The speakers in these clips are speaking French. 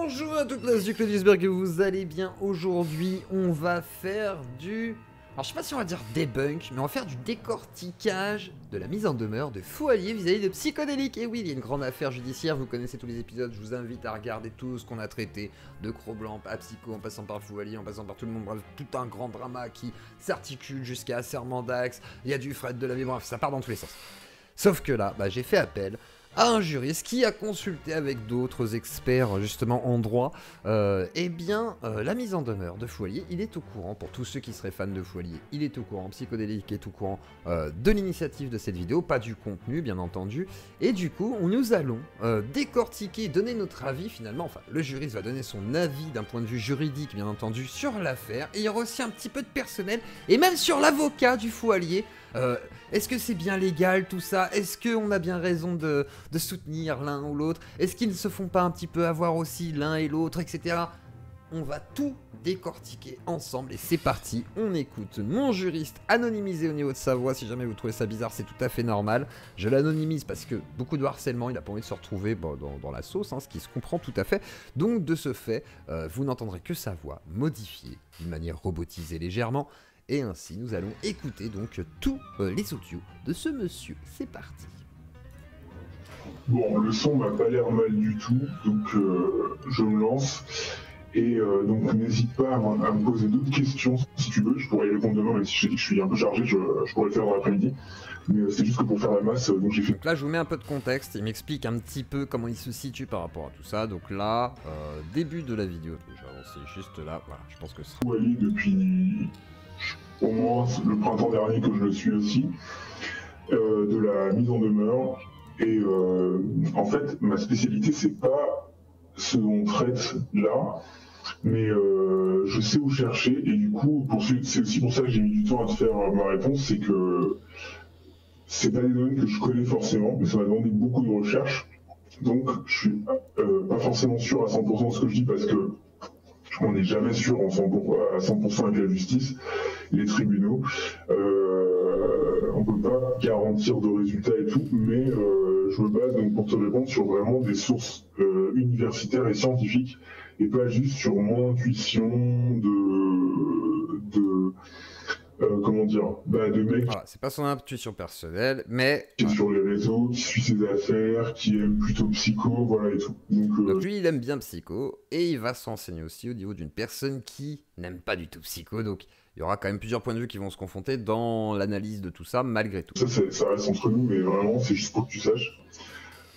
Bonjour à toute la du Claudiusberg et vous allez bien. Aujourd'hui on va faire du... Alors je sais pas si on va dire debunk, mais on va faire du décortiquage de la mise en demeure de Fou Allier vis-à-vis de Psychodélique. Et oui, il y a une grande affaire judiciaire, vous connaissez tous les épisodes, je vous invite à regarder tout ce qu'on a traité, de Cro-Blanc à Psycho, en passant par Fou Allier, en passant par tout le monde, bref, tout un grand drama qui s'articule jusqu'à Serment d'Axe, il y a du Fred de la vie, bref, ça part dans tous les sens. Sauf que là, j'ai fait appel à un juriste qui a consulté avec d'autres experts justement en droit, la mise en demeure de Fou Allier, il est au courant, pour tous ceux qui seraient fans de Fou Allier, il est au courant, Psychodélique est au courant de l'initiative de cette vidéo, pas du contenu bien entendu, et du coup nous allons décortiquer, donner notre avis finalement, enfin le juriste va donner son avis d'un point de vue juridique bien entendu sur l'affaire, et il y aura aussi un petit peu de personnel, et même sur l'avocat du Fou Allier. Est-ce que c'est bien légal tout ça? Est-ce qu'on a bien raison de soutenir l'un ou l'autre? Est-ce qu'ils ne se font pas un petit peu avoir aussi l'un et l'autre, etc. On va tout décortiquer ensemble et c'est parti, on écoute mon juriste anonymisé au niveau de sa voix. Si jamais vous trouvez ça bizarre, c'est tout à fait normal. Je l'anonymise parce que beaucoup de harcèlement, il n'a pas envie de se retrouver dans la sauce, ce qui se comprend tout à fait. Donc de ce fait, vous n'entendrez que sa voix modifiée d'une manière robotisée légèrement. Et ainsi, nous allons écouter donc tous les audios de ce monsieur. C'est parti. Bon, le son m'a pas l'air mal du tout, donc je me lance. Et donc n'hésite pas à me poser d'autres questions si tu veux. Je pourrais y répondre demain, même si je suis un peu chargé, je pourrais le faire dans l'après-midi. Mais c'est juste que pour faire la masse, donc j'ai fait... Donc là, je vous mets un peu de contexte. Il m'explique un petit peu comment il se situe par rapport à tout ça. Donc là, début de la vidéo. Je vais avancer juste là. Voilà, je pense que ce sera... Fou Allier depuis au moins le printemps dernier que je le suis aussi, de la mise en demeure. Et en fait, ma spécialité, c'est pas ce dont on traite là, mais je sais où chercher. Et du coup, c'est aussi pour ça que j'ai mis du temps à te faire ma réponse, c'est que c'est pas des domaines que je connais forcément, mais ça m'a demandé beaucoup de recherche. Donc, je suis pas forcément sûr à 100% de ce que je dis parce que on n'est jamais sûr à 100% avec la justice, les tribunaux. On peut pas garantir de résultats et tout, mais je me base donc pour te répondre sur vraiment des sources universitaires et scientifiques et pas juste sur mon intuition comment dire, de mecs voilà, c'est pas son intuition personnelle, mais... qui est sur les réseaux, qui suit ses affaires, qui aime plutôt Psycho, voilà et tout. Donc lui, il aime bien Psycho, et il va s'enseigner aussi au niveau d'une personne qui n'aime pas du tout Psycho, donc il y aura quand même plusieurs points de vue qui vont se confronter dans l'analyse de tout ça, malgré tout. Ça reste entre nous, mais vraiment, c'est juste pour que tu saches.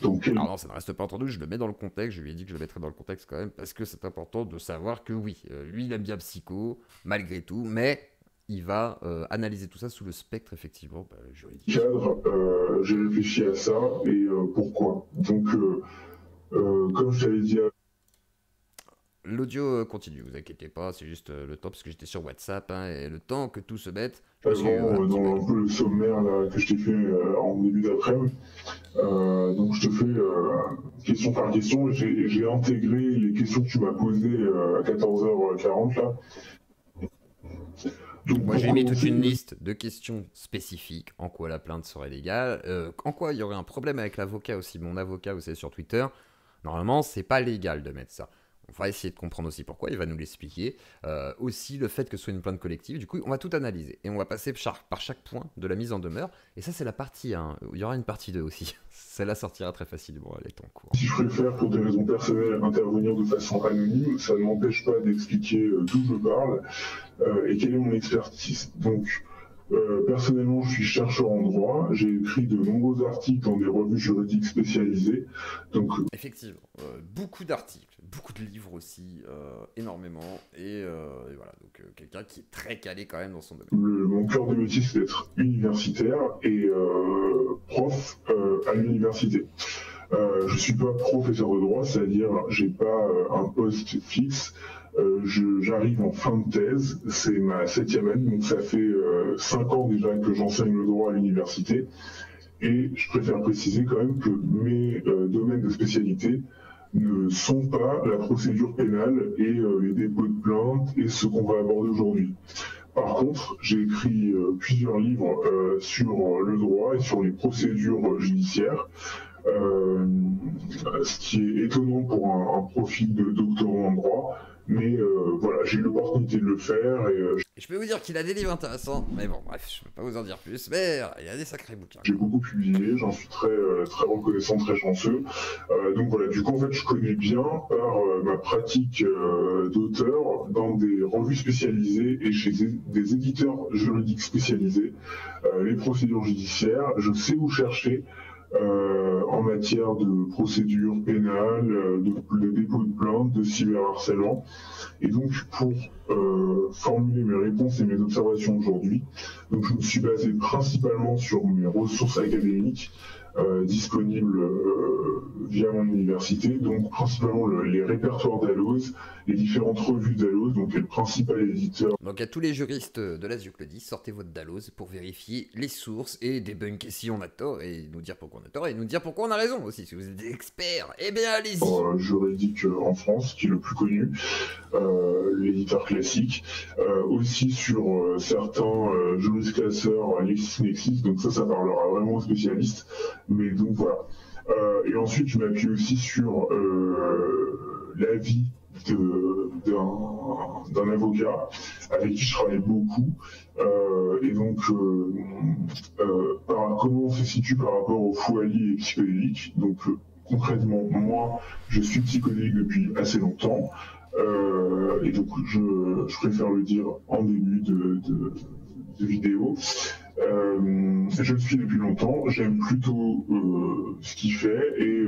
Donc, alors non, ça ne reste pas entendu, je le mets dans le contexte, je lui ai dit que je le mettrais dans le contexte quand même, parce que c'est important de savoir que oui, lui, il aime bien Psycho, malgré tout, mais... il va analyser tout ça sous le spectre, effectivement, juridique. Cadre, j'ai réfléchi à ça et pourquoi. Donc, comme je t'avais dit... L'audio continue, vous inquiétez pas, c'est juste le temps, parce que j'étais sur WhatsApp, et le temps que tout se mette... Avant, dans un peu le sommaire là, que je t'ai fait en début d'après-midi, donc je te fais question par question, j'ai intégré les questions que tu m'as posées à 14h40 là. Donc moi j'ai mis toute une liste de questions spécifiques, en quoi la plainte serait légale, en quoi il y aurait un problème avec l'avocat aussi, mon avocat vous savez sur Twitter, normalement c'est pas légal de mettre ça. On va essayer de comprendre aussi pourquoi, il va nous l'expliquer. Aussi le fait que ce soit une plainte collective, du coup on va tout analyser. Et on va passer par chaque point de la mise en demeure. Et ça c'est la partie 1, il y aura une partie 2 aussi. Celle-là sortira très facilement, elle est en cours. Si je préfère pour des raisons personnelles intervenir de façon anonyme, ça ne m'empêche pas d'expliquer d'où je parle et quelle est mon expertise. Donc personnellement, je suis chercheur en droit, j'ai écrit de nombreux articles dans des revues juridiques spécialisées. Donc, effectivement, beaucoup d'articles, beaucoup de livres aussi, énormément, et voilà, donc quelqu'un qui est très calé quand même dans son domaine. Mon cœur de métier, c'est d'être universitaire et prof à l'université. Je suis pas professeur de droit, c'est-à-dire j'ai pas un poste fixe. J'arrive en fin de thèse, c'est ma 7e année, donc ça fait 5 ans déjà que j'enseigne le droit à l'université. Et je préfère préciser quand même que mes domaines de spécialité ne sont pas la procédure pénale et les dépôts de plainte et ce qu'on va aborder aujourd'hui. Par contre, j'ai écrit plusieurs livres sur le droit et sur les procédures judiciaires. ce qui est étonnant pour un profil de doctorant en droit, mais voilà, j'ai eu l'opportunité de le faire Et je peux vous dire qu'il a des livres intéressants, mais bon, bref, je peux pas vous en dire plus, mais il a des sacrés bouquins. j'ai beaucoup publié, j'en suis très reconnaissant, très chanceux. Donc voilà, du coup, en fait, je connais bien par ma pratique d'auteur dans des revues spécialisées et chez des éditeurs juridiques spécialisés, les procédures judiciaires, je sais où chercher. En matière de procédure pénale, de dépôt de plainte, de cyberharcèlement. Et donc, pour formuler mes réponses et mes observations aujourd'hui, donc je me suis basé principalement sur mes ressources académiques disponibles via mon université, donc principalement les répertoires d'Alloz, les différentes revues d'Alloz, donc le principal éditeur. Donc à tous les juristes de la ZUC le dit, sortez votre Dalloz pour vérifier les sources et débunker si on a tort et nous dire pourquoi on a tort et nous dire pourquoi on a raison aussi. Si vous êtes des experts, eh bien allez-y. Juridique en France, qui est le plus connu, l'éditeur classique, aussi sur certains jurisclasseurs LexisNexis, donc ça parlera vraiment aux spécialistes, mais donc voilà. Et ensuite, je m'appuie aussi sur l'avis d'un avocat avec qui je travaille beaucoup, et donc comment on se situe par rapport au foyer et psychodélique. Donc concrètement, moi, je suis psychodélique depuis assez longtemps, et donc je préfère le dire en début de vidéo. Je le suis depuis longtemps, j'aime plutôt ce qu'il fait et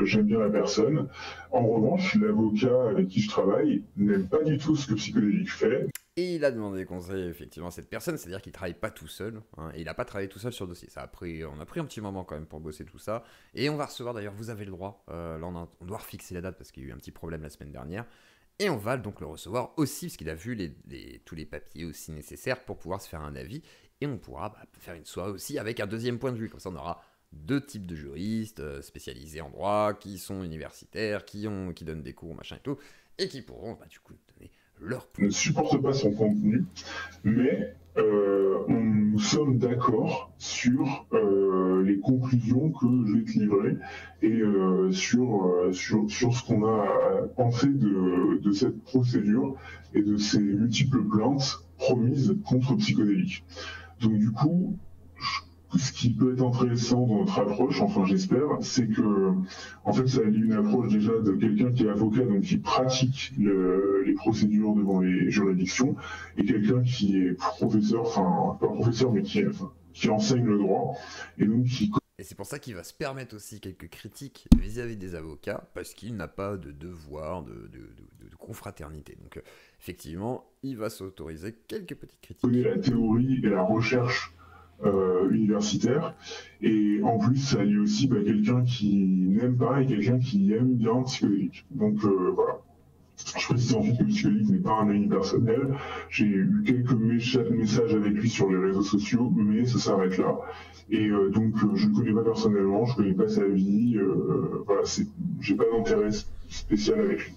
j'aime bien la personne. En revanche, l'avocat avec qui je travaille n'aime pas du tout ce que Psychodélique fait. Et il a demandé conseil effectivement à cette personne, c'est-à-dire qu'il travaille pas tout seul, hein, et il n'a pas travaillé tout seul sur le dossier. On a pris un petit moment quand même pour bosser tout ça, et on va recevoir d'ailleurs, vous avez le droit, là on doit refixer la date parce qu'il y a eu un petit problème la semaine dernière, et on va donc le recevoir aussi parce qu'il a vu tous les papiers aussi nécessaires pour pouvoir se faire un avis, et on pourra faire une soirée aussi avec un deuxième point de vue, comme ça on aura deux types de juristes spécialisés en droit, qui sont universitaires, qui donnent des cours, machin et tout, et qui pourront du coup donner leur point. Je ne supporte pas son contenu, mais nous sommes d'accord sur les conclusions que je vais te livrer et sur ce qu'on a pensé de cette procédure et de ces multiples plaintes promises contre Psychodélique. Donc du coup, ce qui peut être intéressant dans notre approche, enfin j'espère, c'est que en fait ça allie une approche déjà de quelqu'un qui est avocat, donc qui pratique les procédures devant les juridictions, et quelqu'un qui est professeur, enfin pas professeur mais qui enseigne le droit, et donc qui... Et c'est pour ça qu'il va se permettre aussi quelques critiques vis-à-vis des avocats, parce qu'il n'a pas de devoir de confraternité. Donc effectivement, il va s'autoriser quelques petites critiques. Connaît la théorie et la recherche universitaire, et en plus ça lie aussi quelqu'un qui n'aime pas et quelqu'un qui aime bien Psychodélique. Donc voilà. Je précise ensuite que Psychodélique n'est pas un ami personnel. J'ai eu quelques messages avec lui sur les réseaux sociaux, mais ça s'arrête là. Et donc je ne connais pas personnellement, je ne connais pas sa vie, voilà, j'ai pas d'intérêt spécial avec lui.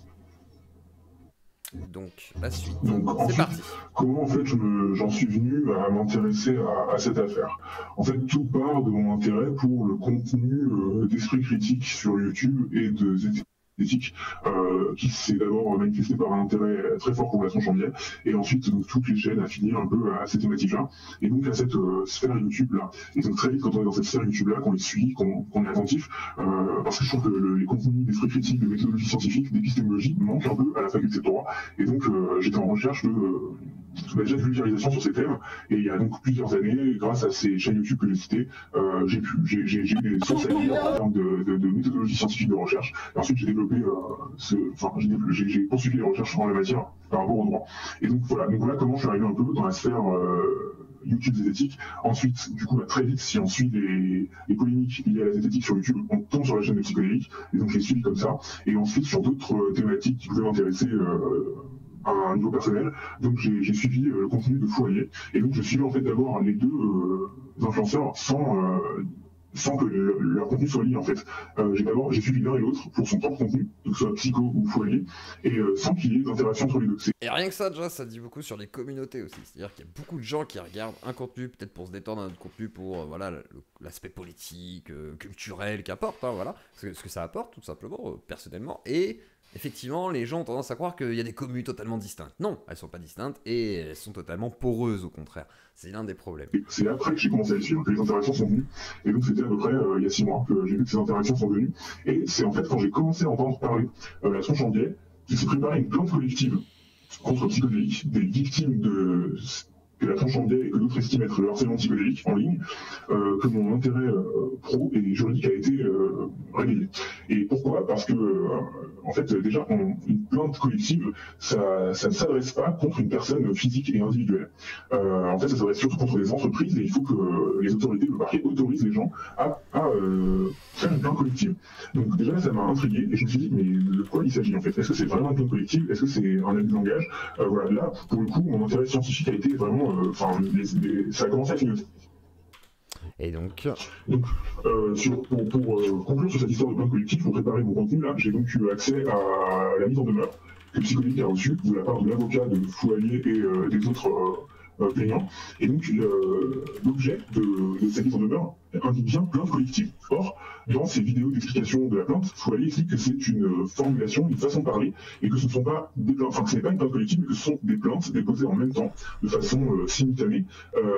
Donc la suite, c'est parti. Comment en fait j'en suis venu à m'intéresser à cette affaire? En fait, tout part de mon intérêt pour le contenu d'esprit critique sur YouTube et de éthique, qui s'est d'abord manifesté par un intérêt très fort pour la Chandier, et ensuite donc, toutes les chaînes affiliées un peu à cette thématique-là, et donc à cette sphère YouTube-là. Et donc très vite, quand on est dans cette sphère YouTube-là, qu'on les suit, qu'on est attentif, parce que je trouve que les contenus d'esprit critique, de méthodologie scientifique, d'épistémologie manquent un peu à la faculté de droit, et donc j'étais en recherche déjà de vulgarisation sur ces thèmes, et il y a donc plusieurs années, grâce à ces chaînes YouTube que j'ai citées, j'ai eu des sources à lire en termes de méthodologie scientifique de recherche, et ensuite j'ai développé j'ai poursuivi les recherches en la matière par rapport au droit. Et donc voilà comment je suis arrivé un peu dans la sphère YouTube zététique. Ensuite, du coup, très vite, si on suit les polémiques liées à la zététique sur YouTube, on tombe sur la chaîne de Psychodélique, et donc je l'ai suivi comme ça. Et ensuite, sur d'autres thématiques qui pouvaient m'intéresser à un niveau personnel, donc j'ai suivi le contenu de Foyer, et donc je suivais en fait d'abord les deux influenceurs sans sans que leur contenu soit lié en fait. J'ai suivi l'un et l'autre pour son propre contenu, que ce soit psycho ou foyer, et sans qu'il y ait d'interaction entre les deux. Et rien que ça, déjà, ça dit beaucoup sur les communautés aussi. C'est-à-dire qu'il y a beaucoup de gens qui regardent un contenu, peut-être pour se détendre, un autre contenu pour voilà, l'aspect politique, culturel qu'apporte, hein, voilà, ce que ça apporte, tout simplement, personnellement. Et effectivement, les gens ont tendance à croire qu'il y a des communes totalement distinctes. Non, elles sont pas distinctes et elles sont totalement poreuses, au contraire. C'est l'un des problèmes. C'est après que j'ai commencé à les suivre que les interactions sont venues. Et donc c'était à peu près il y a 6 mois que j'ai vu que ces interactions sont venues. Et c'est en fait quand j'ai commencé à entendre parler la tronche en biais, qui s'est préparé une plainte collective contre psychodélique, des victimes que la tronche en biais et que d'autres estiment être le harcèlement psychodélique en ligne, que mon intérêt pro et juridique a été réveillé. Et pourquoi? Parce que, en fait, déjà, une plainte collective, ça ne s'adresse pas contre une personne physique et individuelle. En fait, ça s'adresse surtout contre des entreprises et il faut que les autorités, le parquet, autorisent les gens à faire une plainte collective. Donc déjà, ça m'a intrigué et je me suis dit, mais de quoi il s'agit en fait? Est-ce que c'est vraiment une plainte collective? Est-ce que c'est un abus de langage? Voilà, là, pour le coup, mon intérêt scientifique a été vraiment... ça a commencé à clignoter. Et donc pour conclure sur cette histoire de plainte collective, pour préparer mon contenu, là, j'ai donc eu accès à la mise en demeure que Psychodélique a reçue de la part de l'avocat de Fouallier et des autres plaignants. Et donc l'objet de cette mise en demeure indique bien plainte collective. Or, dans ces vidéos d'explication de la plainte, Fouallier explique que c'est une formulation, une façon de parler, et que ce ne sont pas des plaintes, enfin que ce n'est pas une plainte collective, mais que ce sont des plaintes déposées en même temps, de façon simultanée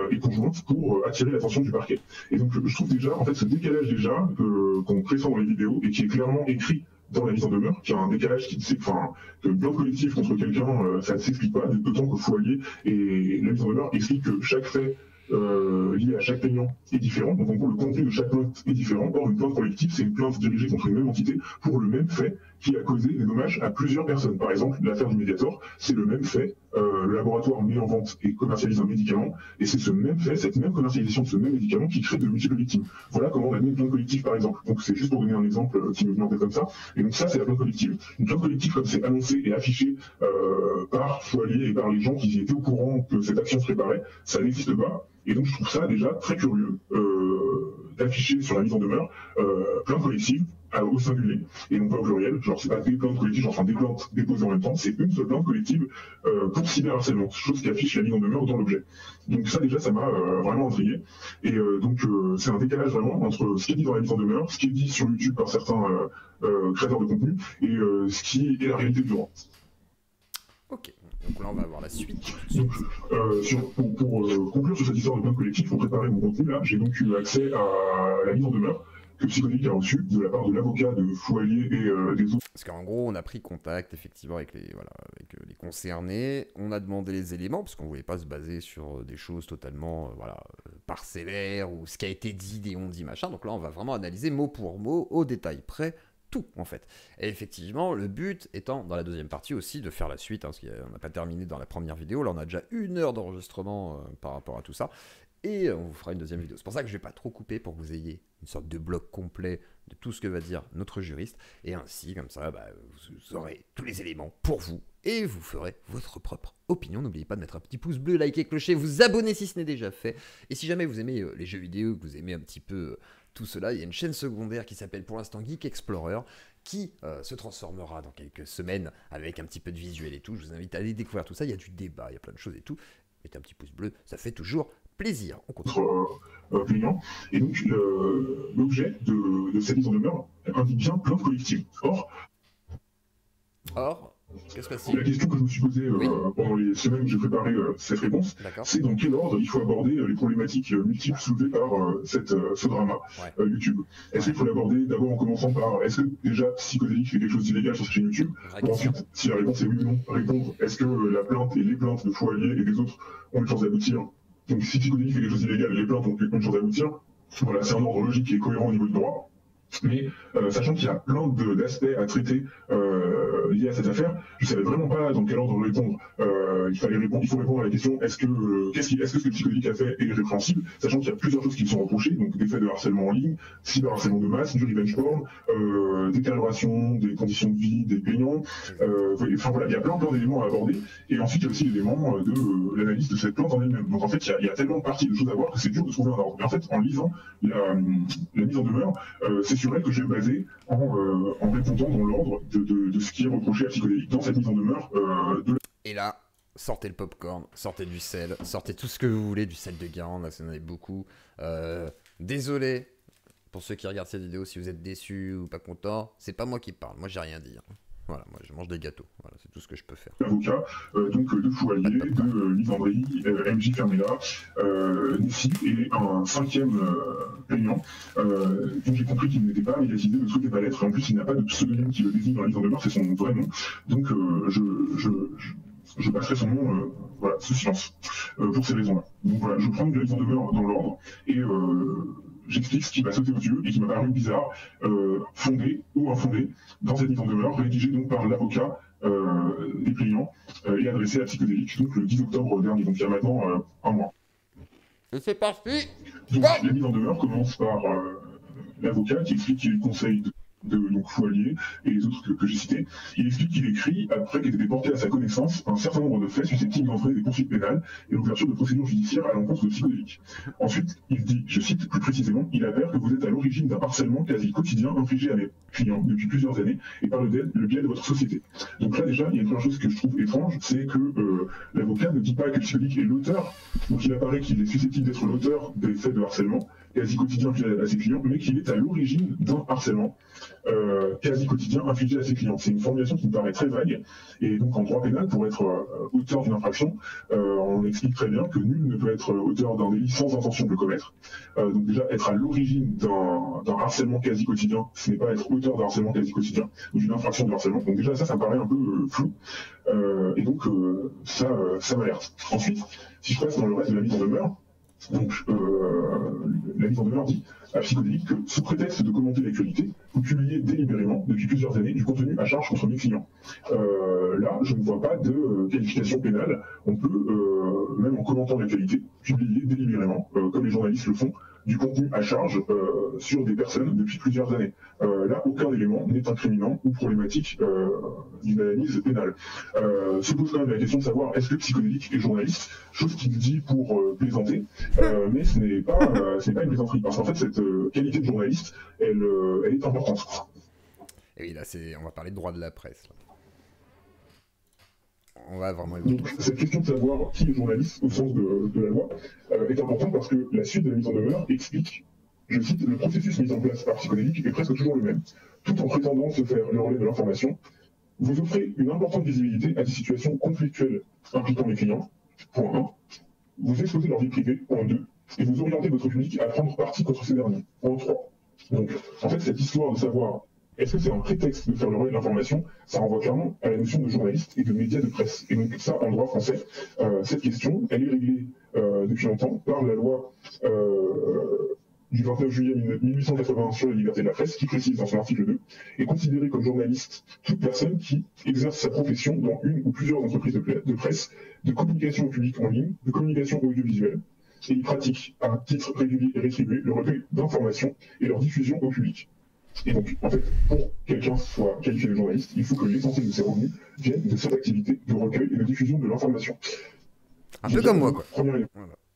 et conjointe pour attirer l'attention du parquet. Et donc je trouve déjà, en fait, ce décalage déjà qu'on pressent dans les vidéos et qui est clairement écrit dans la mise en demeure, qui a un décalage qui sait, enfin, qu'une plainte collective contre quelqu'un, ça ne s'explique pas, d'autant que Fouallier et la mise en demeure explique que chaque fait lié à chaque plaignant est différent, donc en gros le contenu de chaque plainte est différent. Or une plainte collective, c'est une plainte dirigée contre une même entité pour le même fait qui a causé des dommages à plusieurs personnes. Par exemple, l'affaire du Mediator, c'est le même fait, le laboratoire met en vente et commercialise un médicament, et c'est ce même fait, cette même commercialisation de ce même médicament qui crée de multiples victimes. Voilà comment on a mis une plainte collective par exemple. Donc c'est juste pour donner un exemple qui me vient en tête comme ça. Et donc ça c'est la plainte collective. Une plainte collective comme c'est annoncé et affiché par Fouallier et par les gens qui étaient au courant que cette action se préparait, ça n'existe pas. Et donc je trouve ça déjà très curieux d'afficher sur la mise en demeure plainte collective au singulier et non pas au pluriel. Genre c'est pas des plaintes collectives, genre des plaintes déposées en même temps, c'est une seule plainte collective pour cyberharcèlement, chose qui affiche la mise en demeure dans l'objet. Donc ça déjà ça m'a vraiment intrigué. Et donc c'est un décalage vraiment entre ce qui est dit dans la mise en demeure, ce qui est dit sur YouTube par certains créateurs de contenu et ce qui est la réalité du droit. Ok, donc là on va avoir la suite. Donc, pour conclure sur cette histoire de plainte collective, pour préparer mon contenu, là, j'ai donc eu accès à la mise en demeure que Psychodélique a reçue de la part de l'avocat de Fouallier et des autres. Parce qu'en gros, on a pris contact effectivement avec les concernés, on a demandé les éléments, parce qu'on ne voulait pas se baser sur des choses totalement parcellaires, ou ce qui a été dit, des on dit machin. Donc là, on va vraiment analyser mot pour mot, au détail près, tout en fait. Et effectivement, le but étant dans la deuxième partie aussi de faire la suite, hein, parce qu'on n'a pas terminé dans la première vidéo, là on a déjà 1 heure d'enregistrement par rapport à tout ça, et on vous fera une deuxième vidéo. C'est pour ça que je ne vais pas trop couper pour que vous ayez une sorte de bloc complet de tout ce que va dire notre juriste, et ainsi, comme ça, vous aurez tous les éléments pour vous, et vous ferez votre propre opinion. N'oubliez pas de mettre un petit pouce bleu, liker, clocher, vous abonner si ce n'est déjà fait, et si jamais vous aimez les jeux vidéo, que vous aimez un petit peu tout cela, il y a une chaîne secondaire qui s'appelle pour l'instant Geek Explorer, qui se transformera dans quelques semaines avec un petit peu de visuel et tout. Je vous invite à aller découvrir tout ça, il y a du débat, il y a plein de choses et tout. Mettez un petit pouce bleu, ça fait toujours plaisir. On continue. Plaignant. Et donc l'objet de cette mise en demeure indique bien plainte collective. Or, qu'est-ce que c'est ? La question que je me suis posée pendant les semaines où j'ai préparé cette réponse, c'est dans quel ordre il faut aborder les problématiques multiples soulevées par ce drama YouTube. Est-ce qu'il faut l'aborder d'abord en commençant par est-ce que déjà Psychodélique fait quelque chose d'illégal sur sa chaîne YouTube, ou ensuite, si la réponse est oui ou non, répondre est-ce que la plainte et les plaintes de Fouallier et des autres ont une chance d'aboutir. Donc si Psychodélique fait quelque chose d'illégal, les plaintes ont une chance d'aboutir. Voilà, c'est un ordre logique et cohérent au niveau du droit. Mais sachant qu'il y a plein d'aspects à traiter liées à cette affaire, je savais vraiment pas dans quel ordre répondre. Il faut répondre à la question est-ce que ce que le psychologique a fait est répréhensible, sachant qu'il y a plusieurs choses qui lui sont reprochées, donc des faits de harcèlement en ligne, cyberharcèlement de masse, du revenge porn, détérioration des conditions de vie des plaignants. Enfin voilà, il y a plein d'éléments à aborder. Et ensuite, il y a aussi l'élément de l'analyse de cette plainte en elle-même. Donc en fait, il y a tellement de parties de choses à voir que c'est dur de trouver un ordre. Mais en fait, en lisant la mise en demeure, c'est sur elle que je vais me baser en répondant dans l'ordre de ce qui est reproché à Psychodélique dans cette mise en demeure Et là, sortez le popcorn, sortez du sel, sortez tout ce que vous voulez, du sel de Guérande, là, ça en avait beaucoup. Désolé pour ceux qui regardent cette vidéo, si vous êtes déçus ou pas contents, c'est pas moi qui parle, moi j'ai rien dit. Voilà, moi je mange des gâteaux, voilà, c'est tout ce que je peux faire. Avocat, donc de Foualier, de Lisandry, MJ Fermella, Nessie et un cinquième plaignant, dont j'ai compris qu'il n'était pas médiatisé, ne souhaitait pas l'être, et en plus il n'a pas de pseudonyme qui le désigne dans la mise en demeure, c'est son vrai nom, donc je passerai son nom voilà, sous silence, pour ces raisons-là. Donc voilà, je prends la mise en demeure dans l'ordre, et j'explique ce qui m'a sauté aux yeux et qui m'a paru bizarre, fondé ou infondé, dans cette mise en demeure, rédigée donc par l'avocat des plaignants et adressée à Psychodélique, donc le 10 octobre dernier, donc il y a maintenant un mois. Et c'est parti. Donc la mise en demeure commence par l'avocat qui explique qu'il conseille donc Foualier et les autres que j'ai cités. Il explique qu'il écrit, après qu'il ait été porté à sa connaissance, un certain nombre de faits susceptibles d'entraîner des poursuites pénales et l'ouverture de procédures judiciaires à l'encontre de Psychodélique. Ensuite, il dit, je cite plus précisément, il avère que vous êtes à l'origine d'un harcèlement quasi quotidien infligé à mes clients depuis plusieurs années et par le biais de votre société. Donc là déjà, il y a une première chose que je trouve étrange, c'est que l'avocat ne dit pas que Psychodélique est l'auteur, donc il apparaît qu'il est susceptible d'être l'auteur des faits de harcèlement quasi quotidien infligé à ses clients, mais qu'il est à l'origine d'un harcèlement quasi quotidien infligé à ses clients. C'est une formulation qui me paraît très vague, et donc en droit pénal, pour être auteur d'une infraction, on explique très bien que nul ne peut être auteur d'un délit sans intention de le commettre. Donc déjà, être à l'origine d'un harcèlement quasi quotidien, ce n'est pas être auteur d'un harcèlement quasi quotidien, ou d'une infraction de harcèlement. Donc déjà, ça me paraît un peu flou, et donc ça m'alerte. Ensuite, si je passe dans le reste de la mise en demeure, donc, la mise en demeure dit à Psychodélique que, sous prétexte de commenter l'actualité, vous publiez délibérément, depuis plusieurs années, du contenu à charge contre mes clients. Là, je ne vois pas de qualification pénale. On peut, même en commentant l'actualité, publier délibérément, comme les journalistes le font, du contenu à charge sur des personnes depuis plusieurs années. Là, aucun élément n'est incriminant ou problématique d'une analyse pénale. Se pose quand même la question de savoir est-ce que Psychodélique est journaliste, chose qu'il dit pour plaisanter, mais ce n'est pas une plaisanterie, parce qu'en fait, cette qualité de journaliste, elle est importante. Et oui, là, on va parler de droit de la presse. Là. On va vraiment donc, cette question de savoir qui est journaliste au sens de la loi est importante parce que la suite de la mise en demeure explique, je cite, le processus mis en place par Psychodélique est presque toujours le même. Tout en prétendant se faire le relais de l'information, vous offrez une importante visibilité à des situations conflictuelles impliquant les clients, point 1. Vous exposez leur vie privée, point 2. Et vous orientez votre public à prendre parti contre ces derniers, point 3. Donc, en fait, cette histoire de savoir est-ce que c'est un prétexte de faire le relais de l'information, ça renvoie clairement à la notion de journaliste et de média de presse. Et donc ça, en droit français, cette question, elle est réglée depuis longtemps par la loi du 29 juillet 1881 sur la liberté de la presse, qui précise dans son article 2, est considérée comme journaliste toute personne qui exerce sa profession dans une ou plusieurs entreprises de presse, de communication au public en ligne, de communication audiovisuelle, et il pratique à titre régulier et rétribué le recueil d'informations et leur diffusion au public. Et donc, en fait, pour que quelqu'un soit qualifié de journaliste, il faut que l'essentiel de ses revenus viennent de cette activité de recueil et de diffusion de l'information. Un peu comme moi, quoi. Voilà.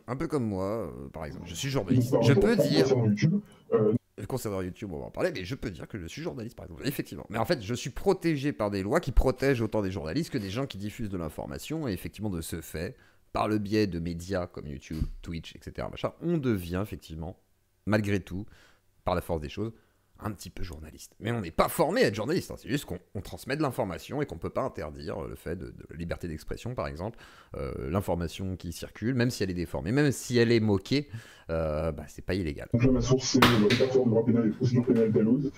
Un peu comme moi, par exemple. Je suis journaliste. Je peux dire... Concernant YouTube, on va en parler, mais je peux dire que je suis journaliste, par exemple. Effectivement. Mais en fait, je suis protégé par des lois qui protègent autant des journalistes que des gens qui diffusent de l'information. Et effectivement, de ce fait, par le biais de médias comme YouTube, Twitch, etc., machin, on devient effectivement, malgré tout, par la force des choses, un petit peu journaliste. Mais on n'est pas formé à être journaliste, hein. C'est juste qu'on transmet de l'information et qu'on ne peut pas interdire le fait de la liberté d'expression, par exemple, l'information qui circule, même si elle est déformée, même si elle est moquée, c'est pas illégal. Donc là, ma source, c'est le répertoire de droit pénal et de procédure pénale d'Alloz,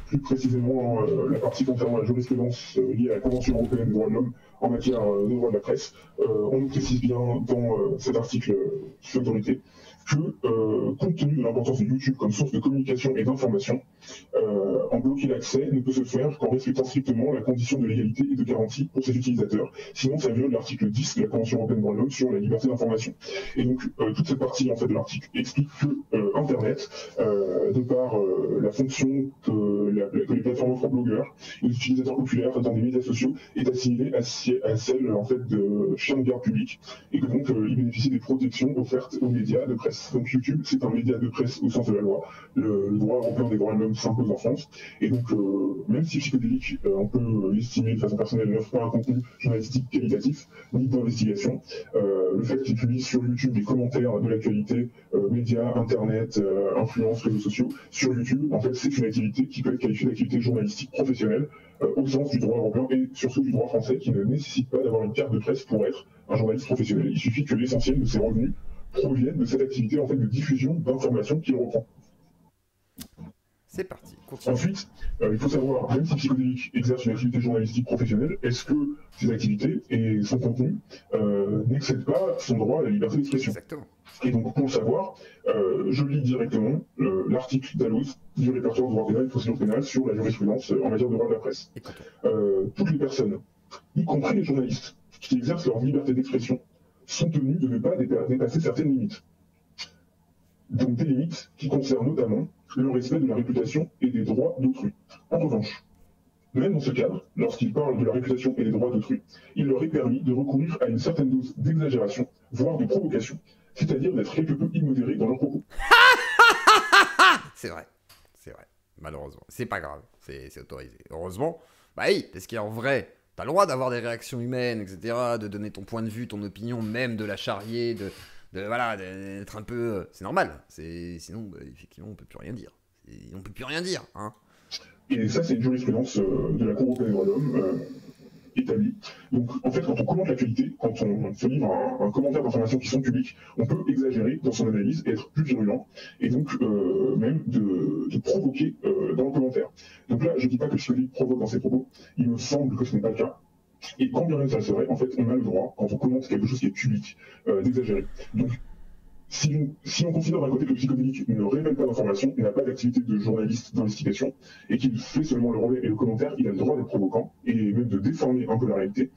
plus précisément la partie concernant la jurisprudence liée à la Convention européenne des droits de l'homme en matière de droit de la presse. On nous précise bien dans cet article sous autorité que, compte tenu de l'importance de YouTube comme source de communication et d'information, en bloquer l'accès ne peut se faire qu'en respectant strictement la condition de légalité et de garantie pour ses utilisateurs. Sinon, ça viole l'article 10 de la Convention européenne des droits de l'homme sur la liberté d'information. Et donc, toute cette partie en fait, de l'article explique que Internet, de par la fonction que les plateformes offrent aux blogueurs et aux utilisateurs populaires dans des médias sociaux, est assimilée à celle en fait, de chiens de garde public, et que donc il bénéficie des protections offertes aux médias de presse. Donc YouTube, c'est un média de presse au sens de la loi. Le droit européen des droits de l'homme s'impose en France. Et donc, même si Psychodélique, on peut l'estimer de façon personnelle, n'offre pas un contenu journalistique qualitatif, ni d'investigation, le fait qu'il publie sur YouTube des commentaires de l'actualité, médias, internet, influence, réseaux sociaux, sur YouTube, en fait, c'est une activité qui peut être qualifiée d'activité journalistique professionnelle, au sens du droit européen et surtout du droit français, qui ne nécessite pas d'avoir une carte de presse pour être un journaliste professionnel. Il suffit que l'essentiel de ses revenus proviennent de cette activité en fait, de diffusion d'informations qu'il reprend. C'est parti, continue. Ensuite, il faut savoir, même si Psychodélique exerce une activité journalistique professionnelle, est-ce que ces activités et son contenu n'excèdent pas son droit à la liberté d'expression? Exactement. Et donc, pour le savoir, je lis directement l'article d'Alloz du répertoire de droit pénal et de procédure pénale sur la jurisprudence en matière de droit de la presse. Toutes les personnes, y compris les journalistes, qui exercent leur liberté d'expression, sont tenues de ne pas dépasser certaines limites. Donc des limites qui concernent notamment le respect de la réputation et des droits d'autrui. En revanche, même dans ce cadre, lorsqu'ils parlent de la réputation et des droits d'autrui, il leur est permis de recourir à une certaine dose d'exagération, voire de provocation, c'est-à-dire d'être quelque peu immodérés dans leurs propos. C'est vrai, malheureusement. C'est pas grave, c'est autorisé. Heureusement, bah oui, parce qu'en vrai, t'as le droit d'avoir des réactions humaines, etc., de donner ton point de vue, ton opinion, même de la charrier, voilà, d'être un peu... C'est normal, sinon, bah, effectivement, on peut plus rien dire. On peut plus rien dire, hein. Et ça, c'est une jurisprudence de la Cour européenne des droits de l'homme établie. Donc, en fait, quand on commente l'actualité, quand on se livre un commentaire d'informations qui sont publiques, on peut exagérer dans son analyse et être plus virulent, et donc même de provoquer dans le commentaire. Donc là, je ne dis pas que Psychodélique provoque dans ses propos, il me semble que ce n'est pas le cas. Et quand bien même ça le serait, en fait, on a le droit, quand on commente quelque chose qui est public, d'exagérer. Donc, si on considère d'un côté que le Psychodélique ne révèle pas d'informations, il n'a pas d'activité de journaliste d'investigation, et qu'il fait seulement le relais et le commentaire, il a le droit d'être provoquant, et même de déformer un peu la réalité,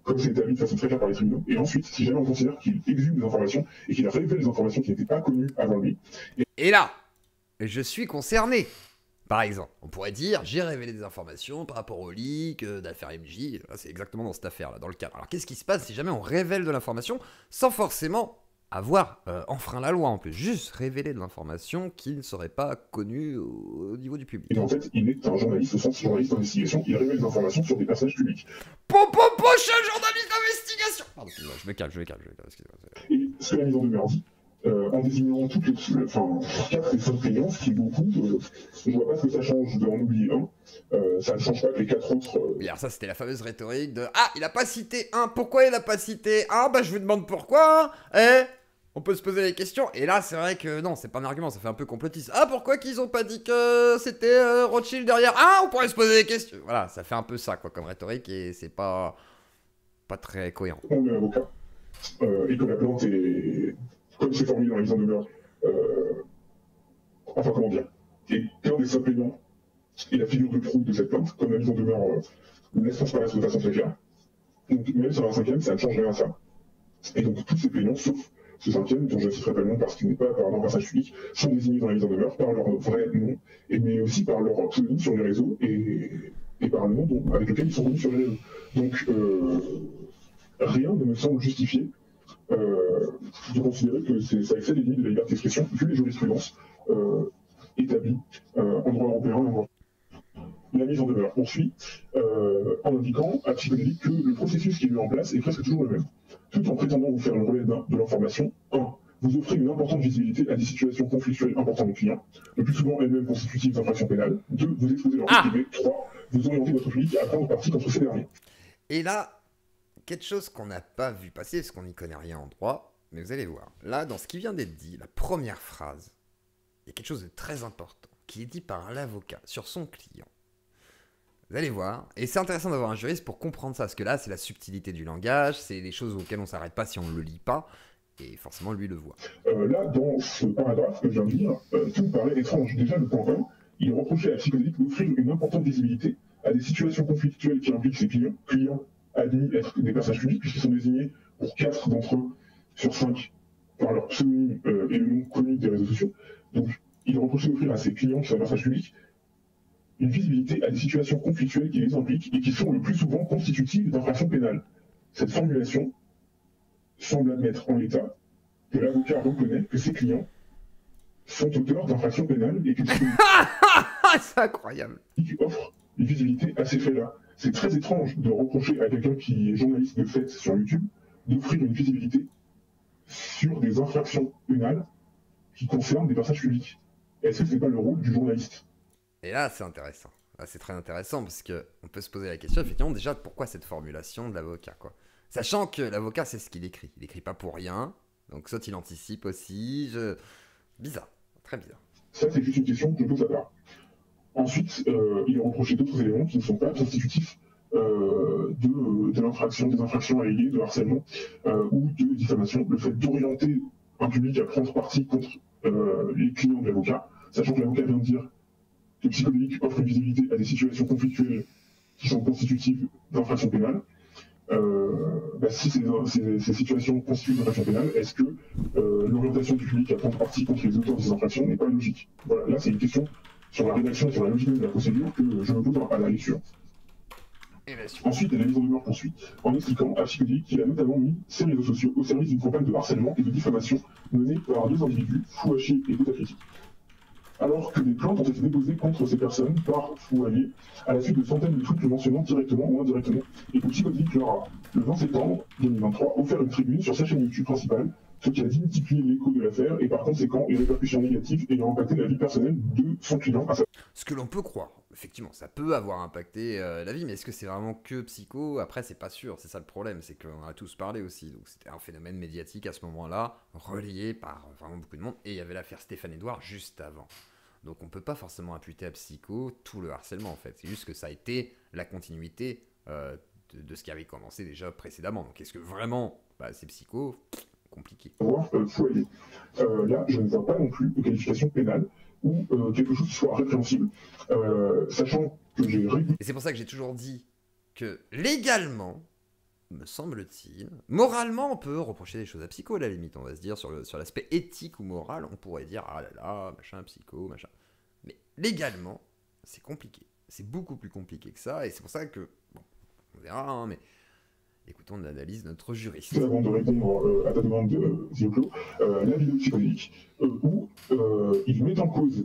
comme c'est établi de façon très claire par les tribunaux. Et ensuite, si jamais on considère qu'il exhume des informations, et qu'il a révélé des informations qui n'étaient pas connues avant lui... Et là, je suis concerné. Par exemple, on pourrait dire, j'ai révélé des informations par rapport au leak d'affaire MJ, c'est exactement dans cette affaire-là, dans le cadre. Alors qu'est-ce qui se passe si jamais on révèle de l'information sans forcément avoir enfreint la loi, on peut juste révéler de l'information qui ne serait pas connue au niveau du public. Et en fait, il est un journaliste au sens journaliste d'investigation, il révèle des informations sur des personnages publics. Prochain journaliste d'investigation. Pardon, je me calme, excusez-moi. Et ce que la mise en demeure dit, en désignant toutes les, 4 et 5 plaignants, ce qui est beaucoup, je vois pas ce que ça change d'en oublier un. Ça ne change pas que les 4 autres. Oui, alors ça, c'était la fameuse rhétorique de ah, il a pas cité un, pourquoi il a pas cité un? Bah, je vous demande pourquoi, on peut se poser des questions. Et là, c'est vrai que non, c'est pas un argument, ça fait un peu complotiste. Ah, pourquoi qu'ils ont pas dit que c'était Rothschild derrière? Ah, on pourrait se poser des questions. Voilà, ça fait un peu ça, quoi, comme rhétorique, et c'est pas très cohérent. On est avocat, et que la plainte est, comme c'est formulé dans la mise en demeure, enfin, comment dire, et qu'un des seuls plaignants est la figure de proue de cette plainte, comme la mise en demeure laisse transparaître de façon très claire. Donc, même sur un 5e, ça ne change rien à ça. Et donc, tous ces plaignants, sauf ce 5e, dont je ne citerai pas le nom parce qu'il n'est pas apparemment un personnage public, sont désignés dans la mise en demeure par leur vrai nom, mais aussi par leur pseudonyme sur les réseaux et par le nom avec lequel ils sont connus sur les réseaux. Donc, rien ne me semble justifier de considérer que ça excède les limites de la liberté d'expression, vu les jurisprudences établies en droit européen et en droit. La mise en demeure poursuit en indiquant à Psychodélique que le processus qui est mis en place est presque toujours le même. Tout en prétendant vous faire le relais de l'information, 1. Vous offrez une importante visibilité à des situations conflictuelles importantes de clients, le plus souvent elles-mêmes constitutives d'infractions pénales. 2. Vous exposez leur vie privée. 3. Vous orientez votre public à prendre parti contre ces derniers. Et là, quelque chose qu'on n'a pas vu passer, parce qu'on n'y connaît rien en droit, mais vous allez voir. Là, dans ce qui vient d'être dit, la première phrase, il y a quelque chose de très important, qui est dit par l'avocat sur son client. Vous allez voir, et c'est intéressant d'avoir un juriste pour comprendre ça, parce que là, c'est la subtilité du langage, c'est des choses auxquelles on ne s'arrête pas si on ne le lit pas, Et forcément, lui le voit. Là, dans ce paragraphe que je viens de lire, tout me paraît étrange. Déjà, le point 1, il reprochait à la psychologique d'offrir une importante visibilité à des situations conflictuelles qui impliquent ses clients, admis être des personnages publics, puisqu'ils sont désignés pour 4 d'entre eux sur 5 par leur pseudonyme et le nom connu des réseaux sociaux. Donc, il reprochait d'offrir à ses clients qui sont des personnages publics une visibilité à des situations conflictuelles qui les impliquent et qui sont le plus souvent constitutives d'infractions pénales. Cette formulation semble admettre en l'état que l'avocat reconnaît que ses clients sont auteurs d'infractions pénales et que c'est incroyable. qui offre une visibilité à ces faits-là. C'est très étrange de reprocher à quelqu'un qui est journaliste de fait sur YouTube d'offrir une visibilité sur des infractions pénales qui concernent des personnages publics. Est-ce que ce n'est pas le rôle du journaliste? Et là, c'est intéressant. Là, c'est très intéressant parce qu'on peut se poser la question, effectivement, déjà, pourquoi cette formulation de l'avocat, quoi. Sachant que l'avocat, c'est ce qu'il écrit. Il écrit pas pour rien, donc soit il anticipe aussi. Bizarre, très bizarre. Ça, c'est juste une question que je pose à part. Ensuite, il est reproché d'autres éléments qui ne sont pas constitutifs de l'infraction, des infractions alléguées, de harcèlement ou de diffamation. Le fait d'orienter un public à prendre parti contre les clients de l'avocat, sachant que l'avocat vient de dire que le psychologique offre une visibilité à des situations conflictuelles qui sont constitutives d'infractions pénales. Si ces situations constituent d'infractions pénales, est-ce que l'orientation du public à prendre parti contre les auteurs de ces infractions n'est pas logique? Voilà, là c'est une question sur la rédaction et sur la logique de la procédure que je me pose à la lecture. Ensuite, la mise en demeure poursuit en expliquant à Psychologique qu'il a notamment mis ses réseaux sociaux au service d'une campagne de harcèlement et de diffamation menée par 2 individus, Fouaché et Boutacritique, alors que des plaintes ont été déposées contre ces personnes par Fouaillé à la suite de centaines de tweets le mentionnant directement ou indirectement, et que Psychologique leur a, le 20 septembre 2023, offert une tribune sur sa chaîne YouTube principale, ce qui a démultiplié l'écho de l'affaire et par conséquent les répercussions négatives ayant impacté la vie personnelle de son client. Ce que l'on peut croire, effectivement, ça peut avoir impacté la vie, mais est-ce que c'est vraiment que Psycho? Après, c'est pas sûr, c'est ça le problème, c'est qu'on a tous parlé aussi, donc c'était un phénomène médiatique à ce moment-là, relayé par vraiment beaucoup de monde, et il y avait l'affaire Stéphane Edouard juste avant. Donc on peut pas forcément imputer à Psycho tout le harcèlement en fait, c'est juste que ça a été la continuité de ce qui avait commencé déjà précédemment. Donc est-ce que vraiment c'est Psycho? Compliqué. Là, je ne vois pas non plus de qualification pénale ou quelque chose qui soit répréhensible, sachant que j'ai... Et c'est pour ça que j'ai toujours dit que légalement, me semble-t-il, moralement, on peut reprocher des choses à Psycho, à la limite, on va se dire, sur l'aspect éthique ou moral, on pourrait dire, ah là là, machin, Psycho, machin. Mais légalement, c'est compliqué. C'est beaucoup plus compliqué que ça, et c'est pour ça que, bon, on verra, hein, mais écoutons l'analyse de notre juriste. Avant de répondre à ta demande, Zioclo, la vidéo psychologique, où il met en cause,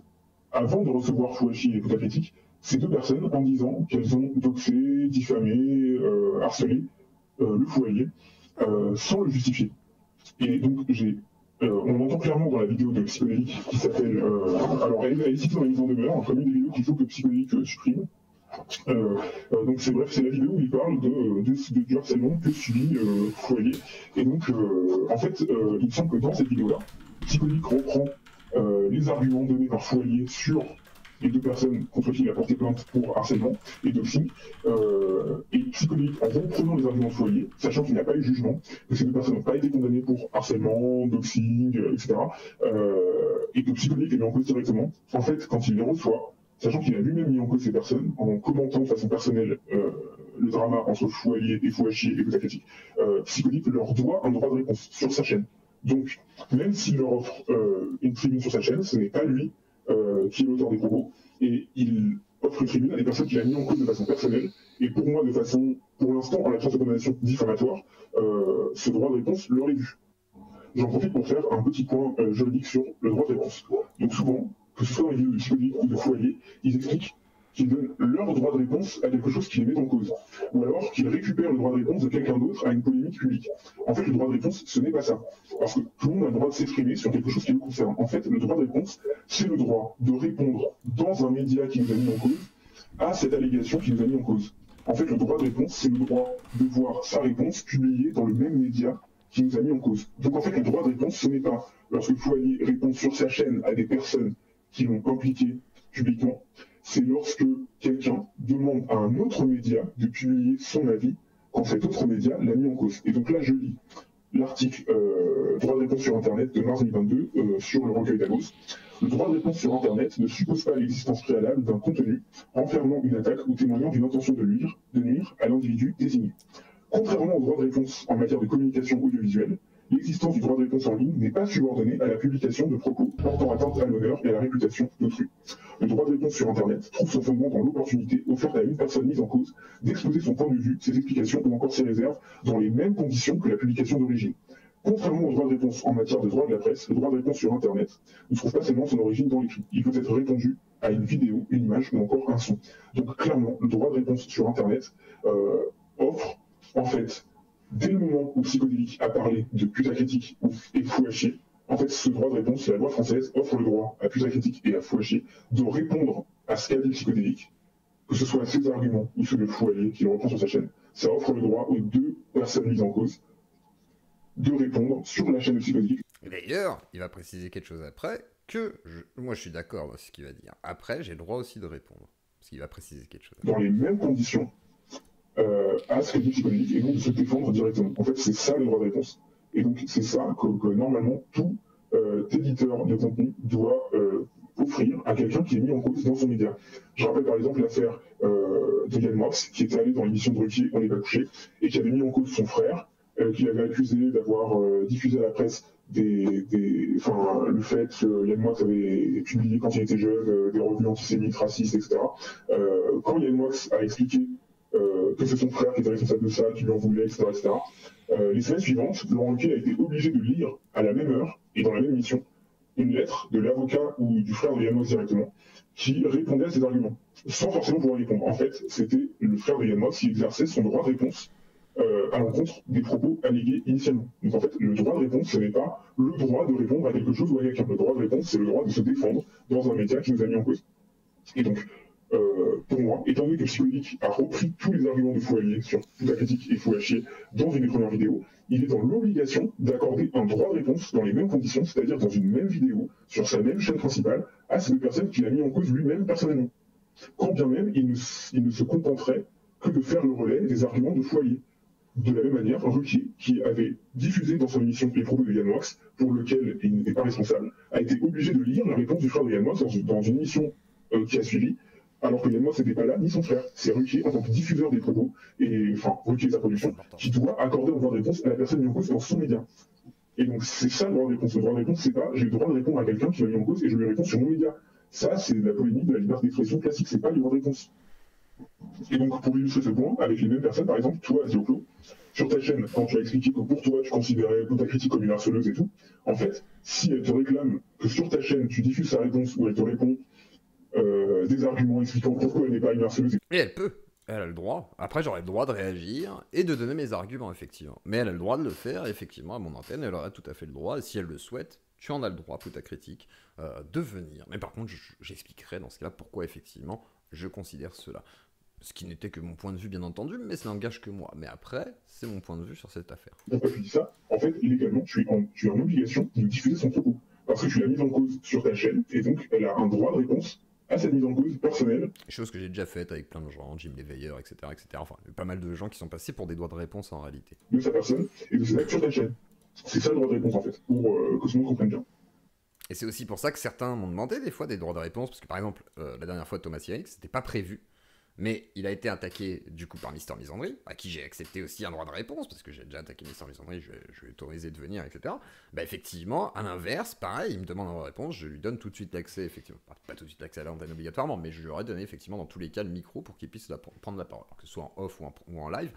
avant de recevoir Fouachi et Boutacritique, ces 2 personnes en disant qu'elles ont doxé, diffamé, harcelé le Fouaillé, sans le justifier. Et donc on entend clairement dans la vidéo de Psychologique qui s'appelle... alors elle est citée dans la mise en demeure, comme une des vidéos qu'il faut que Psychologique supprime. Donc c'est bref, c'est la vidéo où il parle du harcèlement que subit Fouaillé. Et donc en fait, il me semble que dans cette vidéo-là, Psychologique reprend les arguments donnés par Fouaillé sur les 2 personnes contre qui il a porté plainte pour harcèlement et doxing, et Psychologique, en reprenant les arguments de Fouaillé, sachant qu'il n'y a pas eu de jugement, que ces 2 personnes n'ont pas été condamnées pour harcèlement, doxing, etc., et que Psychologique les met en cause directement, en fait, quand il les reçoit, sachant qu'il a lui-même mis en cause ces personnes, en commentant de façon personnelle le drama entre Fouaillé et Fouachi et Boutacritique, Psychologique leur doit un droit de réponse sur sa chaîne. Donc, même s'il leur offre une tribune sur sa chaîne, ce n'est pas lui qui est l'auteur des propos, et il offre une tribune à des personnes qu'il a mis en cause de façon personnelle, et pour moi, de façon, pour l'instant, en l'absence de condamnation diffamatoire, ce droit de réponse leur est dû. J'en profite pour faire un petit point juridique sur le droit de réponse. Donc souvent, que ce soit dans les vidéos de Psychologique ou de Fouaillé, ils expliquent qu'ils donnent leur droit de réponse à quelque chose qui les met en cause, ou alors qu'ils récupèrent le droit de réponse de quelqu'un d'autre à une polémique publique. En fait, le droit de réponse, ce n'est pas ça, parce que tout le monde a le droit de s'exprimer sur quelque chose qui le concerne. En fait, le droit de réponse, c'est le droit de répondre dans un média qui nous a mis en cause à cette allégation qui nous a mis en cause. En fait, le droit de réponse, c'est le droit de voir sa réponse publiée dans le même média qui nous a mis en cause. Donc en fait, le droit de réponse, ce n'est pas lorsque Fouaillé répond sur sa chaîne à des personnes qui l'ont impliqué publiquement, c'est lorsque quelqu'un demande à un autre média de publier son avis quand cet autre média l'a mis en cause. Et donc là, je lis l'article droit de réponse sur Internet de mars 2022 sur le recueil d'Agos. Le droit de réponse sur Internet ne suppose pas l'existence préalable d'un contenu enfermant une attaque ou témoignant d'une intention de nuire à l'individu désigné. Contrairement au droit de réponse en matière de communication audiovisuelle, l'existence du droit de réponse en ligne n'est pas subordonnée à la publication de propos portant atteinte à l'honneur et à la réputation d'autrui. Le droit de réponse sur Internet trouve son fondement dans l'opportunité offerte à une personne mise en cause d'exposer son point de vue, ses explications ou encore ses réserves dans les mêmes conditions que la publication d'origine. Contrairement au droit de réponse en matière de droit de la presse, le droit de réponse sur Internet ne trouve pas seulement son origine dans l'écrit. Il peut être répondu à une vidéo, une image ou encore un son. Donc clairement, le droit de réponse sur Internet offre, en fait, dès le moment où Psychodélique a parlé de putacritique et fou à chier, en fait, ce droit de réponse, la loi française offre le droit à putacritique et à fou à chier de répondre à ce qu'a dit Psychodélique, que ce soit ses arguments ou ceux de fou à chier qu'il reprend sur sa chaîne. Ça offre le droit aux deux personnes mises en cause de répondre sur la chaîne de Psychodélique. D'ailleurs, il va préciser quelque chose après, moi je suis d'accord avec ce qu'il va dire. Après, j'ai le droit aussi de répondre, parce qu'il va préciser quelque chose. Dans les mêmes conditions, à ce que dit Psychodélique, et donc de se défendre directement. En fait, c'est ça le droit de réponse. Et donc, c'est ça que normalement, tout éditeur de contenu doit offrir à quelqu'un qui est mis en cause dans son média. Je rappelle par exemple l'affaire de Yann Moix, qui était allé dans l'émission de Ruquier, On n'est pas couché, et qui avait mis en cause son frère, qui avait accusé d'avoir diffusé à la presse le fait que Yann Moix avait publié quand il était jeune des revues antisémites, racistes, etc. Quand Yann Moix a expliqué que c'est son frère qui était responsable de ça, qui lui en voulait, etc. Les semaines suivantes, Laurent Ruquier a été obligé de lire à la même heure et dans la même émission une lettre de l'avocat ou du frère de Yann Moix directement qui répondait à ses arguments, sans forcément pouvoir répondre. En fait, c'était le frère de Yann Moix qui exerçait son droit de réponse à l'encontre des propos allégués initialement. Donc en fait, le droit de réponse, ce n'est pas le droit de répondre à quelque chose ou à quelqu'un. Le droit de réponse, c'est le droit de se défendre dans un média qui nous a mis en cause. Et donc, pour moi, étant donné que Psychodélique a repris tous les arguments de Fouallier sur putacritique et fou à chier dans une des premières vidéos, il est dans l'obligation d'accorder un droit de réponse dans les mêmes conditions, c'est-à-dire dans une même vidéo, sur sa même chaîne principale, à ces deux personnes qu'il a mis en cause lui-même personnellement. Quand bien même, il ne se contenterait que de faire le relais des arguments de Fouallier. De la même manière, Ruquier, qui avait diffusé dans son émission les propos de Yann Moix, pour lequel il n'était pas responsable, a été obligé de lire la réponse du frère de Yann Moix dans une émission qui a suivi, alors que Yann Moix n'était pas là, ni son frère. C'est Ruquier, en tant que diffuseur des propos, Ruquier et sa production, qui doit accorder un droit de réponse à la personne mise en cause dans son média. Et donc c'est ça le droit de réponse. Le droit de réponse, c'est pas j'ai le droit de répondre à quelqu'un qui m'a mis en cause et je lui réponds sur mon média. Ça, c'est la polémique de la liberté d'expression classique, c'est pas le droit de réponse. Et donc, pour illustrer ce point, avec les mêmes personnes, par exemple, toi, Dioclo, sur ta chaîne, quand tu as expliqué que pour toi, tu considérais putacritique comme une harceleuse et tout, en fait, si elle te réclame que sur ta chaîne, tu diffuses sa réponse ou elle te répond des arguments expliquant pourquoi elle n'est pas une harceleuse. Et elle peut, elle a le droit. Après, j'aurais le droit de réagir et de donner mes arguments, effectivement. Mais elle a le droit de le faire, effectivement, à mon antenne, elle aurait tout à fait le droit, et si elle le souhaite, tu en as le droit, putacritique, de venir. Mais par contre, j'expliquerai dans ce cas-là pourquoi, effectivement, je considère cela. Ce qui n'était que mon point de vue, bien entendu, mais ça n'engage que moi. Mais après, c'est mon point de vue sur cette affaire. Pourquoi tu dis ça? En fait, légalement, tu es en obligation de diffuser son propos. Parce que tu l'as mise en cause sur ta chaîne, et donc elle a un droit de réponse à cette mise en cause personnelle. Chose que j'ai déjà faite avec plein de gens, Jim Léveilleur, etc., etc. Enfin, il y a pas mal de gens qui sont passés pour des droits de réponse en réalité. De sa personne et de ses actes sur ta chaîne. C'est ça le droit de réponse, en fait, pour que tout le monde comprenne bien. Et c'est aussi pour ça que certains m'ont demandé des fois des droits de réponse, parce que par exemple, la dernière fois, Thomas Cyril, c'était pas prévu. Mais il a été attaqué du coup par Mister Misandry, à qui j'ai accepté aussi un droit de réponse, parce que j'ai déjà attaqué Mister Misandry, je lui ai autorisé de venir, etc. Bah effectivement, à l'inverse, pareil, il me demande un droit de réponse, je lui donne tout de suite l'accès, effectivement, pas tout de suite l'accès à l'antenne obligatoirement, mais je lui aurais donné effectivement dans tous les cas le micro pour qu'il puisse prendre la parole, alors que ce soit en off ou en live,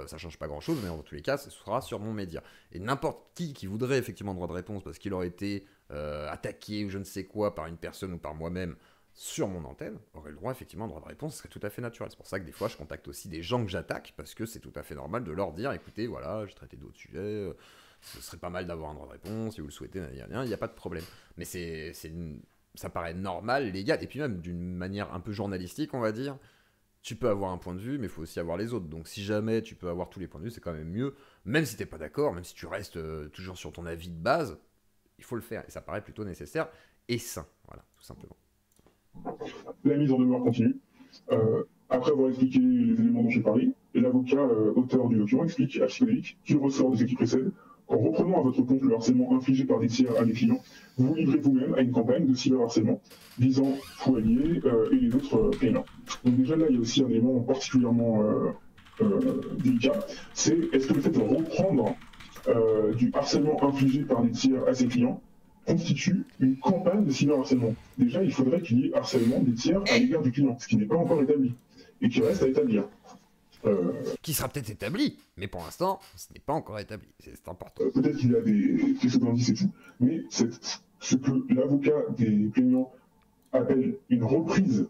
ça change pas grand chose, mais dans tous les cas, ce sera sur mon média. Et n'importe qui voudrait effectivement un droit de réponse parce qu'il aurait été attaqué ou je ne sais quoi par une personne ou par moi-même, sur mon antenne, aurait le droit effectivement à un droit de réponse, ce serait tout à fait naturel. C'est pour ça que des fois je contacte aussi des gens que j'attaque, parce que c'est tout à fait normal de leur dire, écoutez, voilà, j'ai traité d'autres sujets, ce serait pas mal d'avoir un droit de réponse, si vous le souhaitez, il n'y a pas de problème. Mais ça paraît normal, légal, et puis même d'une manière un peu journalistique, on va dire, tu peux avoir un point de vue, mais il faut aussi avoir les autres. Donc si jamais tu peux avoir tous les points de vue, c'est quand même mieux, même si t'es pas d'accord, même si tu restes toujours sur ton avis de base, il faut le faire, et ça paraît plutôt nécessaire et sain, voilà, tout simplement. La mise en demeure continue. Après avoir expliqué les éléments dont j'ai parlé, l'avocat auteur du document explique à Psychodélique qu'il ressort de ce qui précède En reprenant à votre compte le harcèlement infligé par des tiers à des clients, vous vous livrez vous-même à une campagne de cyberharcèlement visant Foyer et les autres clients. Donc déjà là, il y a aussi un élément particulièrement délicat, c'est est-ce que le fait de reprendre du harcèlement infligé par des tiers à ses clients constitue une campagne de cyberharcèlement. Déjà, il faudrait qu'il y ait harcèlement des tiers à l'égard du client, ce qui n'est pas encore établi et qui reste à établir. Qui sera peut-être établi, mais pour l'instant, ce n'est pas encore établi. C'est important. Peut-être qu'il y a des faisceaux d'indices et tout, mais ce que l'avocat des plaignants appelle une reprise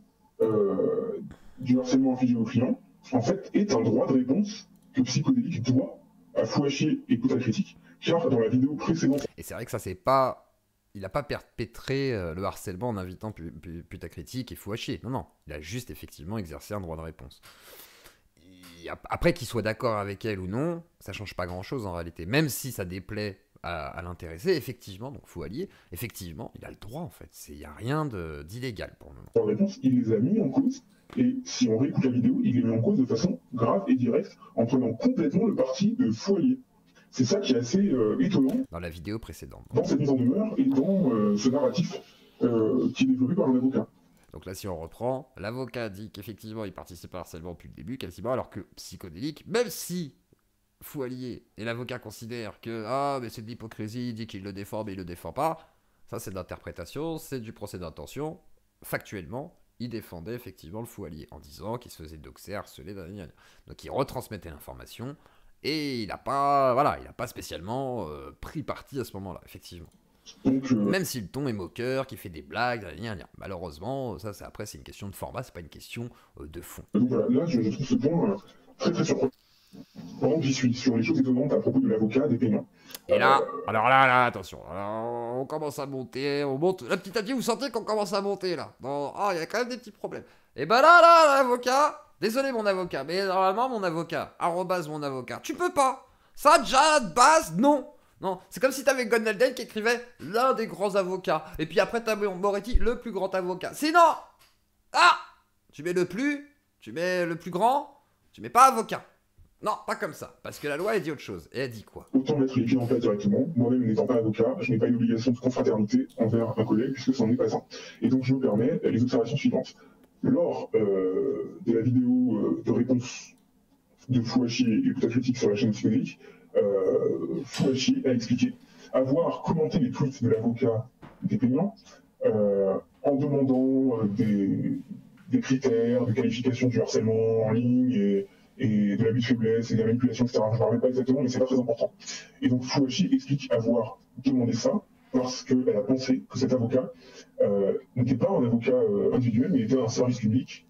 du harcèlement infligé aux clients, en fait, est un droit de réponse que Psychodélique doit à Fouachier et Écoute à Critique, car dans la vidéo précédente... Et c'est vrai que ça, c'est pas... Il n'a pas perpétré le harcèlement en invitant Putacritique et Fouachier. Non, non. Il a juste effectivement exercé un droit de réponse. Après qu'il soit d'accord avec elle ou non, ça change pas grand-chose en réalité. Même si ça déplaît à l'intéressé, effectivement, donc Fouallier, effectivement, il a le droit en fait. Il n'y a rien d'illégal pour le moment. En réponse, il les a mis en cause, et si on réécoute la vidéo, il les met en cause de façon grave et directe, en prenant complètement le parti de Fouallier. C'est ça qui est assez étonnant. Dans la vidéo précédente. Dans cette mise en demeure et dans ce narratif qui est développé par un avocat. Donc là, si on reprend, l'avocat dit qu'effectivement, il participe à harcèlement depuis le début, quasiment, alors que Psychodélique, même si Fouallier et l'avocat considèrent que mais c'est de l'hypocrisie, il dit qu'il le défend, mais il le défend pas, ça c'est de l'interprétation, c'est du procès d'intention. Factuellement, il défendait effectivement le Fouallier en disant qu'il se faisait doxer, harceler, donc il retransmettait l'information et il n'a pas, spécialement pris parti à ce moment-là, effectivement. Donc, même si le ton est moqueur, qui fait des blagues, malheureusement, ça après c'est une question de format, c'est pas une question de fond. Donc voilà, là je trouve ce point très très surprenant. Pendant que j'y suis, sur les choses étonnantes à propos de l'avocat des paiements. Et là, alors là, attention, alors, on commence à monter, on monte, là petit à petit vous sentez qu'on commence à monter là. Il y a quand même des petits problèmes. Et ben là, l'avocat, désolé mon avocat, mais normalement mon avocat, mon avocat, tu peux pas. Ça déjà de base, non. Non, c'est comme si t'avais Gonalden qui écrivait l'un des grands avocats. Et puis après t'as Moretti, le plus grand avocat. Sinon, tu mets le plus grand, tu mets pas avocat. Non, pas comme ça, parce que la loi elle dit autre chose. Et elle dit quoi? Autant mettre les pieds en place directement. Moi-même n'étant pas avocat, je n'ai pas une obligation de confraternité envers un collègue, puisque c'en est pas un. Et donc je me permets les observations suivantes. Lors de la vidéo de réponse de Fouachier et Écoute à Critique sur la chaîne Psychodélique, Fouachier a expliqué avoir commenté les tweets de l'avocat des plaignants en demandant des critères de qualification du harcèlement en ligne et de l'abus de faiblesse et de la manipulation, etc. Je ne me rappelle pas exactement, mais c'est pas très important. Et donc Fouachier explique avoir demandé ça parce qu'elle a pensé que cet avocat n'était pas un avocat individuel, mais était un service public.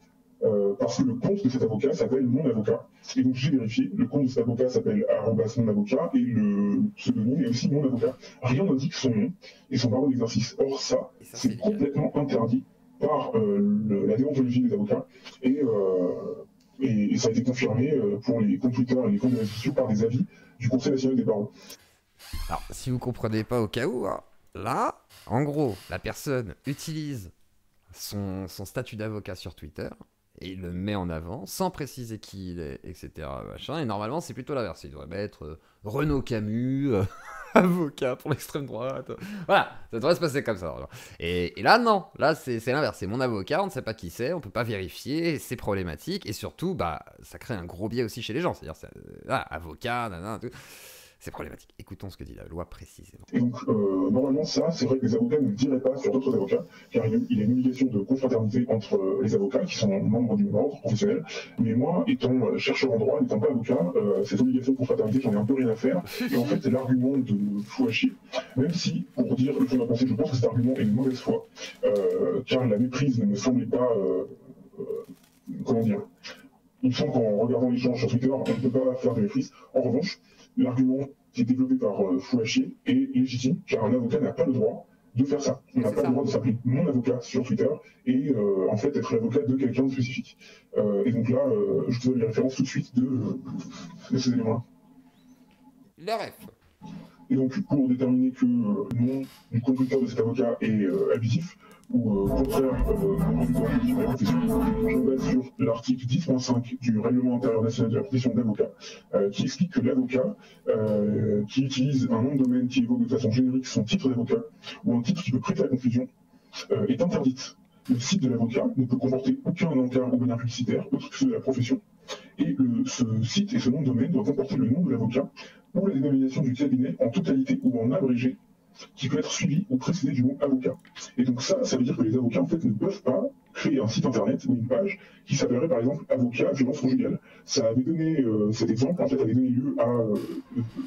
Parce que le compte de cet avocat s'appelle Mon Avocat. Et donc j'ai vérifié, le compte de cet avocat s'appelle @Mon Avocat et le pseudonyme est aussi Mon Avocat. Rien n'indique son nom et son barreau d'exercice. Or ça c'est complètement interdit par la déontologie des avocats et ça a été confirmé pour les comptes Twitter et les comptes de réseaux sociaux par des avis du Conseil national des barreaux. Alors si vous comprenez pas au cas où, là, en gros, la personne utilise son statut d'avocat sur Twitter et il le met en avant sans préciser qui il est, etc. Machin. Et normalement, c'est plutôt l'inverse. Il devrait mettre Renaud Camus, avocat pour l'extrême droite. Voilà, ça devrait se passer comme ça. Et là, non. Là, c'est l'inverse. C'est mon avocat, on ne sait pas qui c'est, on ne peut pas vérifier, c'est problématique. Et surtout, ça crée un gros biais aussi chez les gens. C'est-à-dire, avocat, tout. C'est problématique. Écoutons ce que dit la loi précisément. Et donc, normalement, ça, c'est vrai que les avocats ne le diraient pas sur d'autres avocats, car il y a une obligation de confraternité entre les avocats qui sont membres du même ordre professionnel. Mais moi, étant chercheur en droit, n'étant pas avocat, cette obligation de confraternité, j'en ai un peu rien à faire. Et en fait, l'argument de Fouachier, même si, pour dire le fond de la pensée, je pense que cet argument est une mauvaise foi, car la méprise ne me semblait pas... comment dire? Il me semble qu'en regardant l'échange sur Twitter, on ne peut pas faire de méprise. En revanche, l'argument qui est développé par Fouachier est légitime, car un avocat n'a pas le droit de faire ça. On n'a pas le droit de s'appeler mon avocat sur Twitter et en fait être l'avocat de quelqu'un de spécifique. Et donc là, je te donne les références tout de suite de ces éléments-là. La ref. Et donc, pour déterminer que le nom du conducteur de cet avocat est abusif, ou au contraire, le nom du conducteur de la profession, je me base sur l'article 10.5 du Règlement intérieur national de la profession d'avocat, qui explique que l'avocat qui utilise un nom de domaine qui évoque de façon générique son titre d'avocat, ou un titre qui peut prêter à confusion, est interdite. Le site de l'avocat ne peut comporter aucun encart ou bannière publicitaire autre que ceux de la profession. Et ce site et ce nom de domaine doivent comporter le nom de l'avocat ou la dénomination du cabinet en totalité ou en abrégé, qui peut être suivi ou précédé du mot avocat. Et donc ça veut dire que les avocats en fait ne peuvent pas créer un site internet ou une page qui s'appellerait par exemple avocat violence conjugale. Ça avait donné, cet exemple en fait avait donné lieu à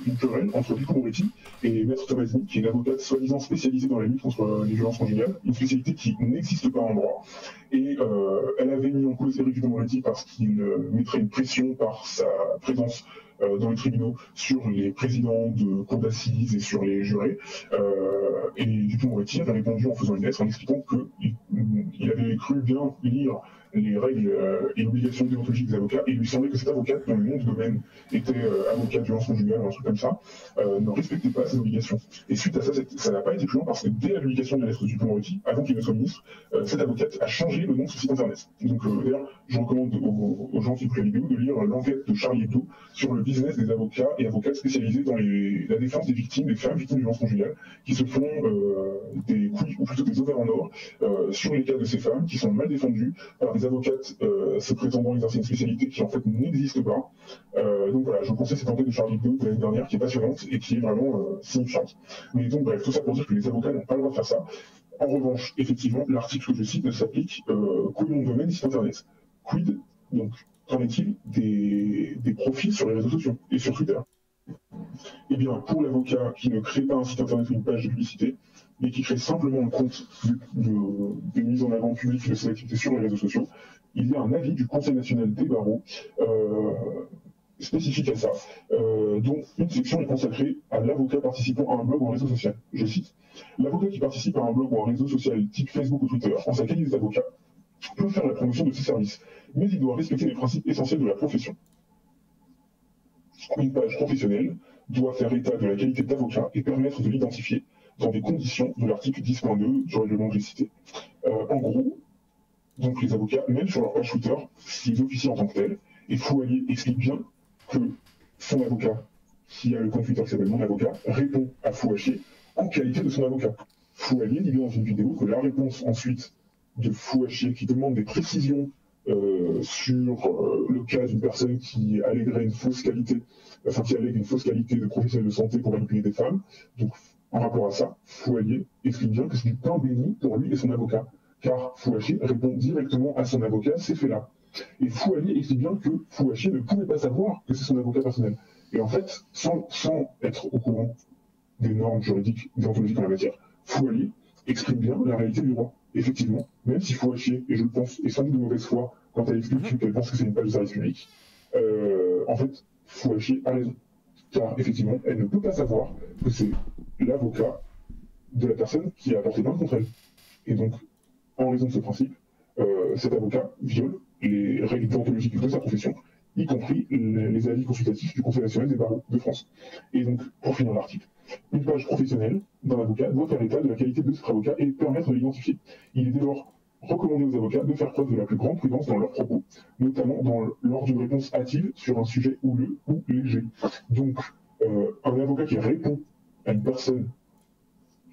une querelle entre Dupond-Moretti et Maître Tomasi, qui est une avocate soi-disant spécialisée dans la lutte contre les violences conjugales, une spécialité qui n'existe pas en droit. Et elle avait mis en cause Éric Dupond-Moretti parce qu'il mettrait une pression par sa présence dans les tribunaux sur les présidents de cours d'assises et sur les jurés. Et Dupond-Moretti avait répondu en faisant une lettre en expliquant qu'il avait cru bien lire les règles et l'obligation déontologique des avocats, et il lui semblait que cet avocat, dont le nom de domaine était avocat de violence conjugale ou un truc comme ça, ne respectait pas ses obligations. Et suite à ça, ça n'a pas été plus loin parce que dès la publication de la lettre de Dupond-Moretti, avant qu'il ne soit ministre, cette avocate a changé le nom de ce site internet. Donc d'ailleurs, je recommande aux gens qui écoutent la vidéo de lire l'enquête de Charlie Hebdo sur le business des avocats et avocates spécialisés dans la défense des victimes, des femmes victimes de violences conjugales, qui se font des couilles, ou plutôt des ovaires en or, sur les cas de ces femmes qui sont mal défendues par des avocates se prétendant exercer une spécialité qui en fait n'existe pas. Donc voilà, je vous conseille cette enquête de Charlie Hebdo de l'année dernière qui est passionnante et qui est vraiment signifiante. Mais donc bref, tout ça pour dire que les avocats n'ont pas le droit de faire ça. En revanche, effectivement, l'article que je cite ne s'applique qu'au nom de domaine site internet. Quid, donc, qu'en est-il des profils sur les réseaux sociaux et sur Twitter? Eh bien, pour l'avocat qui ne crée pas un site internet ou une page de publicité, mais qui crée simplement un compte de mise en avant publique de ses activités sur les réseaux sociaux, il y a un avis du Conseil national des barreaux spécifique à ça, dont une section est consacrée à l'avocat participant à un blog ou un réseau social. Je cite: l'avocat qui participe à un blog ou un réseau social type Facebook ou Twitter en sa qualité d'avocat peut faire la promotion de ses services, mais il doit respecter les principes essentiels de la profession. Une page professionnelle doit faire état de la qualité d'avocat et permettre de l'identifier dans des conditions de l'article 10.2 du règlement que j'ai cité. En gros, donc les avocats, même sur leur page Twitter, s'ils officient en tant que tels, et Fouallier explique bien que son avocat, qui a le compte Twitter qui s'appelle Mon Avocat, répond à Fouachier en qualité de son avocat. Fouallier dit bien dans une vidéo que la réponse ensuite de Fouachier qui demande des précisions sur le cas d'une personne qui alléguerait une fausse qualité, enfin qui allègue une fausse qualité de professionnel de santé pour manipuler des femmes. Donc en rapport à ça, Fouallier explique bien que c'est du pain béni pour lui et son avocat, car Fouachier répond directement à son avocat ces faits-là. Et Fouallier explique bien que Fouachier ne pouvait pas savoir que c'est son avocat personnel. Et en fait, sans être au courant des normes juridiques, déontologiques en la matière, Fouallier exprime bien la réalité du droit. Effectivement, même si Fouachier, et je le pense, est sans doute de mauvaise foi quand elle explique qu'elle pense que c'est une page de service public, en fait, Fouachier a raison. Car effectivement, elle ne peut pas savoir que c'est l'avocat de la personne qui a apporté plainte contre elle. Et donc, en raison de ce principe, cet avocat viole les règles déontologiques de sa profession, y compris les avis consultatifs du Conseil national des barreaux de France. Et donc, pour finir l'article, une page professionnelle d'un avocat doit faire état de la qualité de cet avocat et permettre de l'identifier. Il est dès lors recommandé aux avocats de faire preuve de la plus grande prudence dans leurs propos, notamment lors d'une réponse hâtive sur un sujet houleux ou léger. Donc, un avocat qui répond à une personne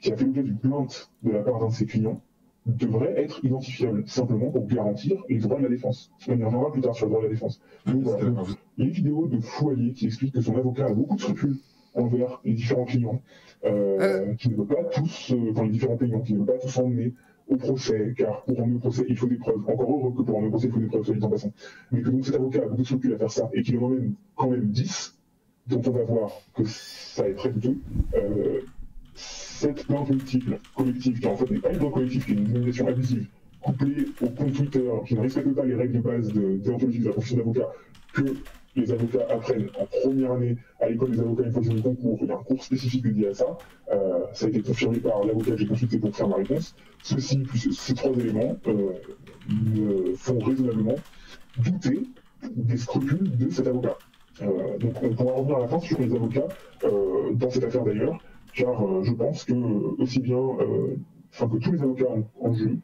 qui a fait l'objet d'une plainte de la part d'un de ses clients devrait être identifiable, simplement pour garantir les droits de la défense. On y reviendra plus tard sur le droit de la défense. Donc, voilà. Les vidéos de Fouallier qui expliquent que son avocat a beaucoup de scrupules envers les différents clients, qui ne veut pas tous, enfin les différents payants, qui ne veut pas tous emmener au procès, car pour emmener au procès, il faut des preuves. Encore heureux que pour emmener au procès, il faut des preuves, soit dit en passant. Mais que donc cet avocat a beaucoup de scrupules à faire ça, et qu'il en emmène quand même 10, dont on va voir que ça est très coûteux. Cette plainte multiple collective, qui en fait n'est pas une plainte collective, qui est une dénomination abusive, couplée au compte Twitter, qui ne respecte pas les règles de base de déontologie de la profession d'avocat, que les avocats apprennent en première année à l'école des avocats une fois qu'ils ont le concours, il y a un cours spécifique dédié à ça. Ça a été confirmé par l'avocat que j'ai consulté pour faire ma réponse. Ceci, plus ces trois éléments, me font raisonnablement douter des scrupules de cet avocat. Donc on pourra revenir à la fin sur les avocats dans cette affaire d'ailleurs, car je pense que aussi bien, que tous les avocats en jeu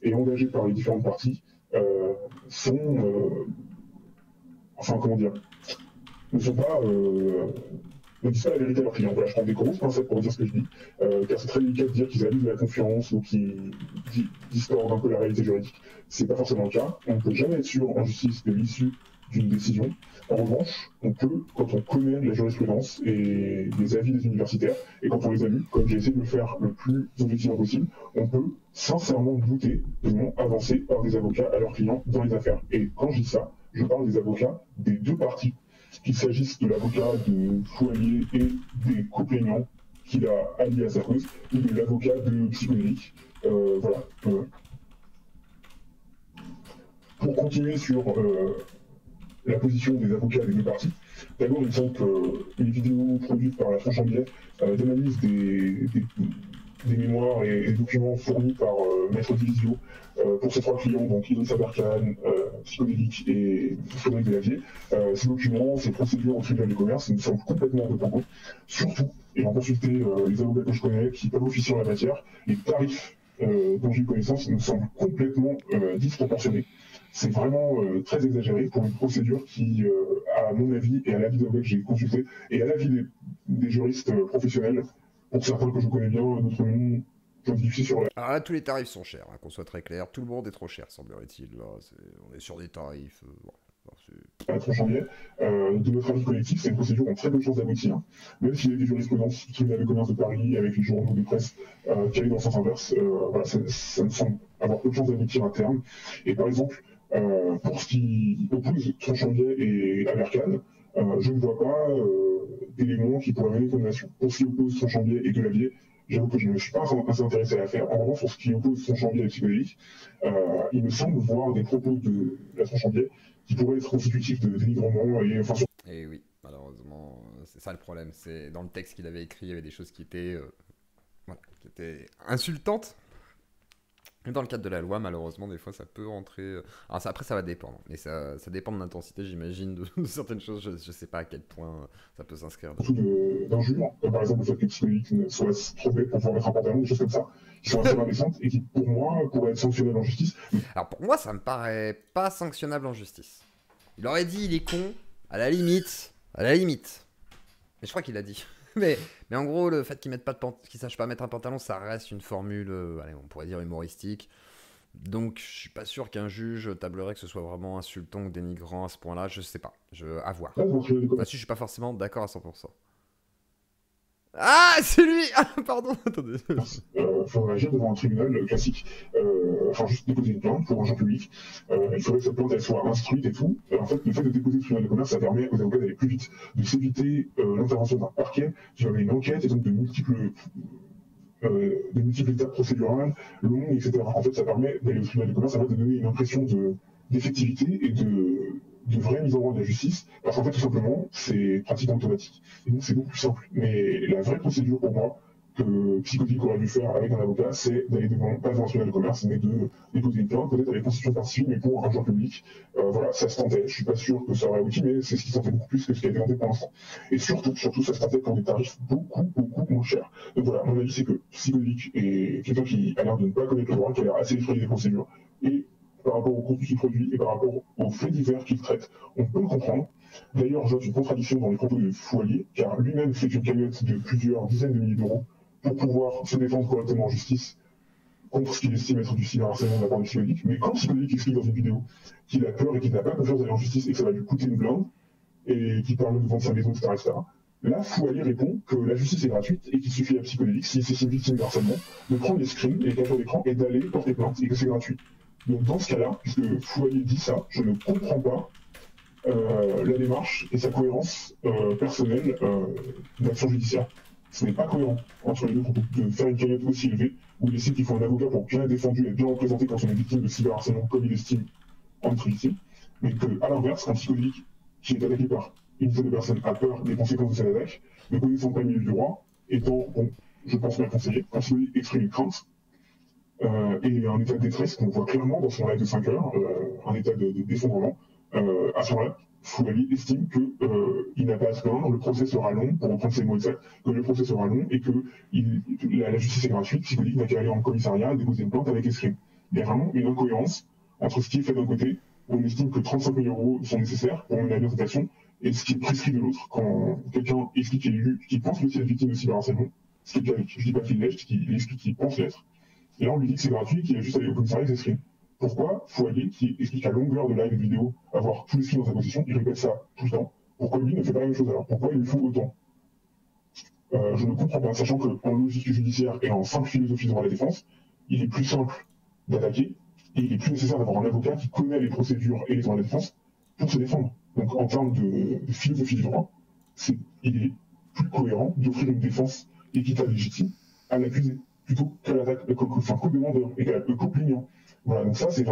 et engagés par les différentes parties sont, comment dire, ne sont pas ne disent pas la vérité à leurs clients. Voilà, je prends des grosses pincettes pour dire ce que je dis, car c'est très délicat de dire qu'ils abusent de la confiance ou qu'ils distordent un peu la réalité juridique. C'est pas forcément le cas. On ne peut jamais être sûr en justice de l'issue d'une décision. En revanche, on peut, quand on connaît la jurisprudence et les avis des universitaires, et quand on les a lus, comme j'ai essayé de le faire le plus objectivement possible, on peut sincèrement douter de non avancés par des avocats à leurs clients dans les affaires. Et quand je dis ça, je parle des avocats des deux parties, qu'il s'agisse de l'avocat de Fouallier et des coplaignants qu'il a alliés à sa cause, ou de l'avocat de Psychodélique. Voilà. Pour continuer sur la position des avocats des deux parties, d'abord, il me semble qu'une vidéo produite par la Franche en biais d'analyse des mémoires et documents fournis par Maître Divisio pour ses trois clients, donc Idriss Aberkan, Psychodélique et Frédéric Delavier. Ces documents, ces procédures au tribunal de commerce me semblent complètement de propos. Surtout, ayant consulté les avocats que je connais qui peuvent officier en la matière, les tarifs dont j'ai eu connaissance me semblent complètement disproportionnés. C'est vraiment très exagéré pour une procédure qui, à mon avis, et à l'avis des avocats que j'ai consultés, et à l'avis des juristes professionnels, pour certains que je connais bien, d'autres non, j'en difficile sur la... Alors là, tous les tarifs sont chers, hein, qu'on soit très clair. Tout le monde est trop cher, semblerait-il. Là, on est sur des tarifs... la Tranche en biais. De notre avis collectif, c'est une procédure qui a très peu de chances d'aboutir. Même s'il y a des jurisprudences du tribunal de commerce de Paris, avec les journaux de presse qui allaient dans le sens inverse, voilà, ça me semble avoir peu de chances d'aboutir à terme. Et par exemple, pour ce qui oppose Tranche en biais et Aberkan, je ne vois pas d'éléments qui pourraient mener condamnation. Pour ce qui oppose Tranche en biais et Delavier, j'avoue que je ne suis pas assez intéressé à l'affaire. En revanche, pour ce qui oppose Tranche en biais et Psychodélique, il me semble voir des propos de la Tranche en biais qui pourraient être constitutifs de dénigrement et enfin... Et oui, malheureusement, c'est ça le problème. C'est dans le texte qu'il avait écrit, il y avait des choses qui étaient, voilà, qui étaient insultantes. Et dans le cadre de la loi, malheureusement, des fois, ça peut rentrer... Alors ça, après, ça va dépendre. Mais ça dépend de l'intensité, j'imagine, de certaines choses. Je ne sais pas à quel point ça peut s'inscrire. Surtout d'injures, comme par exemple le fait que Psychodélique soit trop bête pour pouvoir mettre un pantalon, des choses comme ça, qui sont assez indécentes et qui, pour moi, pourraient être sanctionnables en justice. Alors pour moi, ça me paraît pas sanctionnable en justice. Il aurait dit il est con, à la limite. Mais je crois qu'il l'a dit. mais en gros, le fait qu'il sache pas mettre un pantalon, ça reste une formule, allez, on pourrait dire humoristique. Donc je suis pas sûr qu'un juge tablerait que ce soit vraiment insultant ou dénigrant à ce point-là, je sais pas. À voir. Là-dessus, je suis pas forcément d'accord à 100%. Ah, c'est lui. Ah, pardon, attendez. Faut agir devant un tribunal classique. Juste déposer une plainte pour un agent public. Il faudrait que cette plainte elle soit instruite et tout. En fait, le fait de déposer le tribunal de commerce, ça permet aux avocats d'aller plus vite, de s'éviter l'intervention d'un parquet qui va mener une enquête et donc de multiples étapes procédurales, longues, etc. En fait, ça permet d'aller au tribunal de commerce, ça permet de donner une impression d'effectivité et de vraie mise en ordre de la justice, parce qu'en fait, tout simplement, c'est pratiquement automatique. Et donc, c'est beaucoup plus simple. Mais la vraie procédure pour moi, que Psychodélique aurait dû faire avec un avocat, c'est d'aller pas devant un tribunal de commerce, mais de déposer une plainte, peut-être avec constitution de partie civile, mais pour un agent public. Voilà, ça se tentait. Je suis pas sûr que ça aurait abouti, mais c'est ce qui se tentait beaucoup plus que ce qui a été tenté pour l'instant. Et surtout, ça se tentait pour des tarifs beaucoup moins chers. Donc voilà, mon avis, c'est que Psychodélique est quelqu'un qui a l'air de ne pas connaître le droit, qui a l'air assez effrayé des procédures, et par rapport au contenu qu'il produit et par rapport aux faits divers qu'il traite, on peut le comprendre. D'ailleurs, je note une contradiction dans les propos de Fouallier, car lui-même fait une cagnotte de plusieurs dizaines de milliers d'euros pour pouvoir se défendre correctement en justice contre ce qu'il estime être du cyberharcèlement de la part du Psychodélique. Mais quand Psychodélique explique dans une vidéo qu'il a peur et qu'il n'a pas confiance d'aller en justice et que ça va lui coûter une blinde, et qu'il parle de vendre sa maison, etc., là, Fouallier répond que la justice est gratuite et qu'il suffit à Psychodélique, s'il s'estime victime de harcèlement, de prendre les screens et les captures d'écran et d'aller porter plainte et que c'est gratuit. Donc dans ce cas-là, puisque Fouallier dit ça, je ne comprends pas la démarche et sa cohérence personnelle d'action judiciaire. Ce n'est pas cohérent entre les deux propos. De faire une cagnotte aussi élevée, où il estime qu'il faut un avocat pour bien être défendu et bien représenté quand on est victime de cyberharcèlement, comme il estime en être victime, mais qu'à l'inverse, un Psychodélique qui est attaqué par une seule personne a peur des conséquences de cette attaque, ne connaissant pas le milieu du droit, étant, bon, je pense bien conseillé, quand Psychodélique exprime une crainte, et un état de détresse qu'on voit clairement dans son live de 5 heures, un état d'effondrement, À ce moment-là, Foualier estime qu'il n'a pas à se plaindre, le procès sera long, pour reprendre ses mots exacts, que le procès sera long et que la justice est gratuite, Psychologique n'a qu'à aller en commissariat et déposer une plainte avec escrime. Il y a vraiment une incohérence entre ce qui est fait d'un côté, où on estime que 35 000 euros sont nécessaires pour mener à bien cette action, et ce qui est prescrit de l'autre. Quand quelqu'un explique qu'il pense aussi être victime de cyberharcèlement, ce qui est le cas, je ne dis pas qu'il l'est, il explique qu'il pense l'être, et là on lui dit que c'est gratuit, qu'il a juste à aller au commissariat et s'escrime. Pourquoi Foualier, qui explique à longueur de live et de vidéo avoir tous les skins dans sa possession, il répète ça tout le temps, pourquoi lui ne fait pas la même chose alors? Pourquoi il lui faut autant? Je ne comprends pas, sachant qu'en logique judiciaire et en simple philosophie de droit de la défense, il est plus simple d'attaquer et il est plus nécessaire d'avoir un avocat qui connaît les procédures et les droits de la défense pour se défendre. Donc en termes de philosophie du droit, il est plus cohérent d'offrir une défense équitable et légitime à l'accusé, plutôt qu'à l'attaque, qu'au demandeur et qu'au plaignant. Voilà, donc ça c'est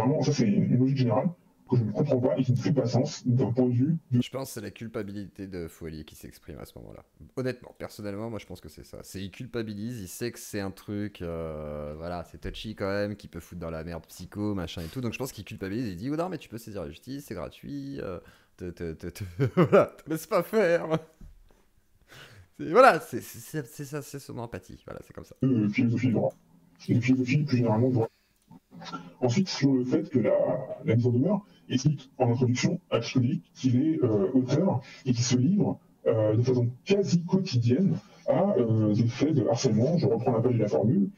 une logique générale que je ne comprends pas et qui ne fait pas sens d'un point de vue de... Je pense que c'est la culpabilité de Foualier qui s'exprime à ce moment-là. Honnêtement, personnellement, moi je pense que c'est ça. Il culpabilise, il sait que c'est un truc, voilà, c'est touchy quand même, qui peut foutre dans la merde psycho, machin et tout. Donc je pense qu'il culpabilise, il dit, oh non mais tu peux saisir la justice, c'est gratuit, voilà, te laisse pas faire. Voilà, c'est ça, c'est son empathie, voilà, c'est comme ça. Philosophie du droit. Et de philosophie plus généralement du droit. Ensuite, sur le fait que la mise en demeure explique en introduction à Psychologique qu'il est auteur et qu'il se livre de façon quasi quotidienne à des faits de harcèlement. Je reprends la page de la formule.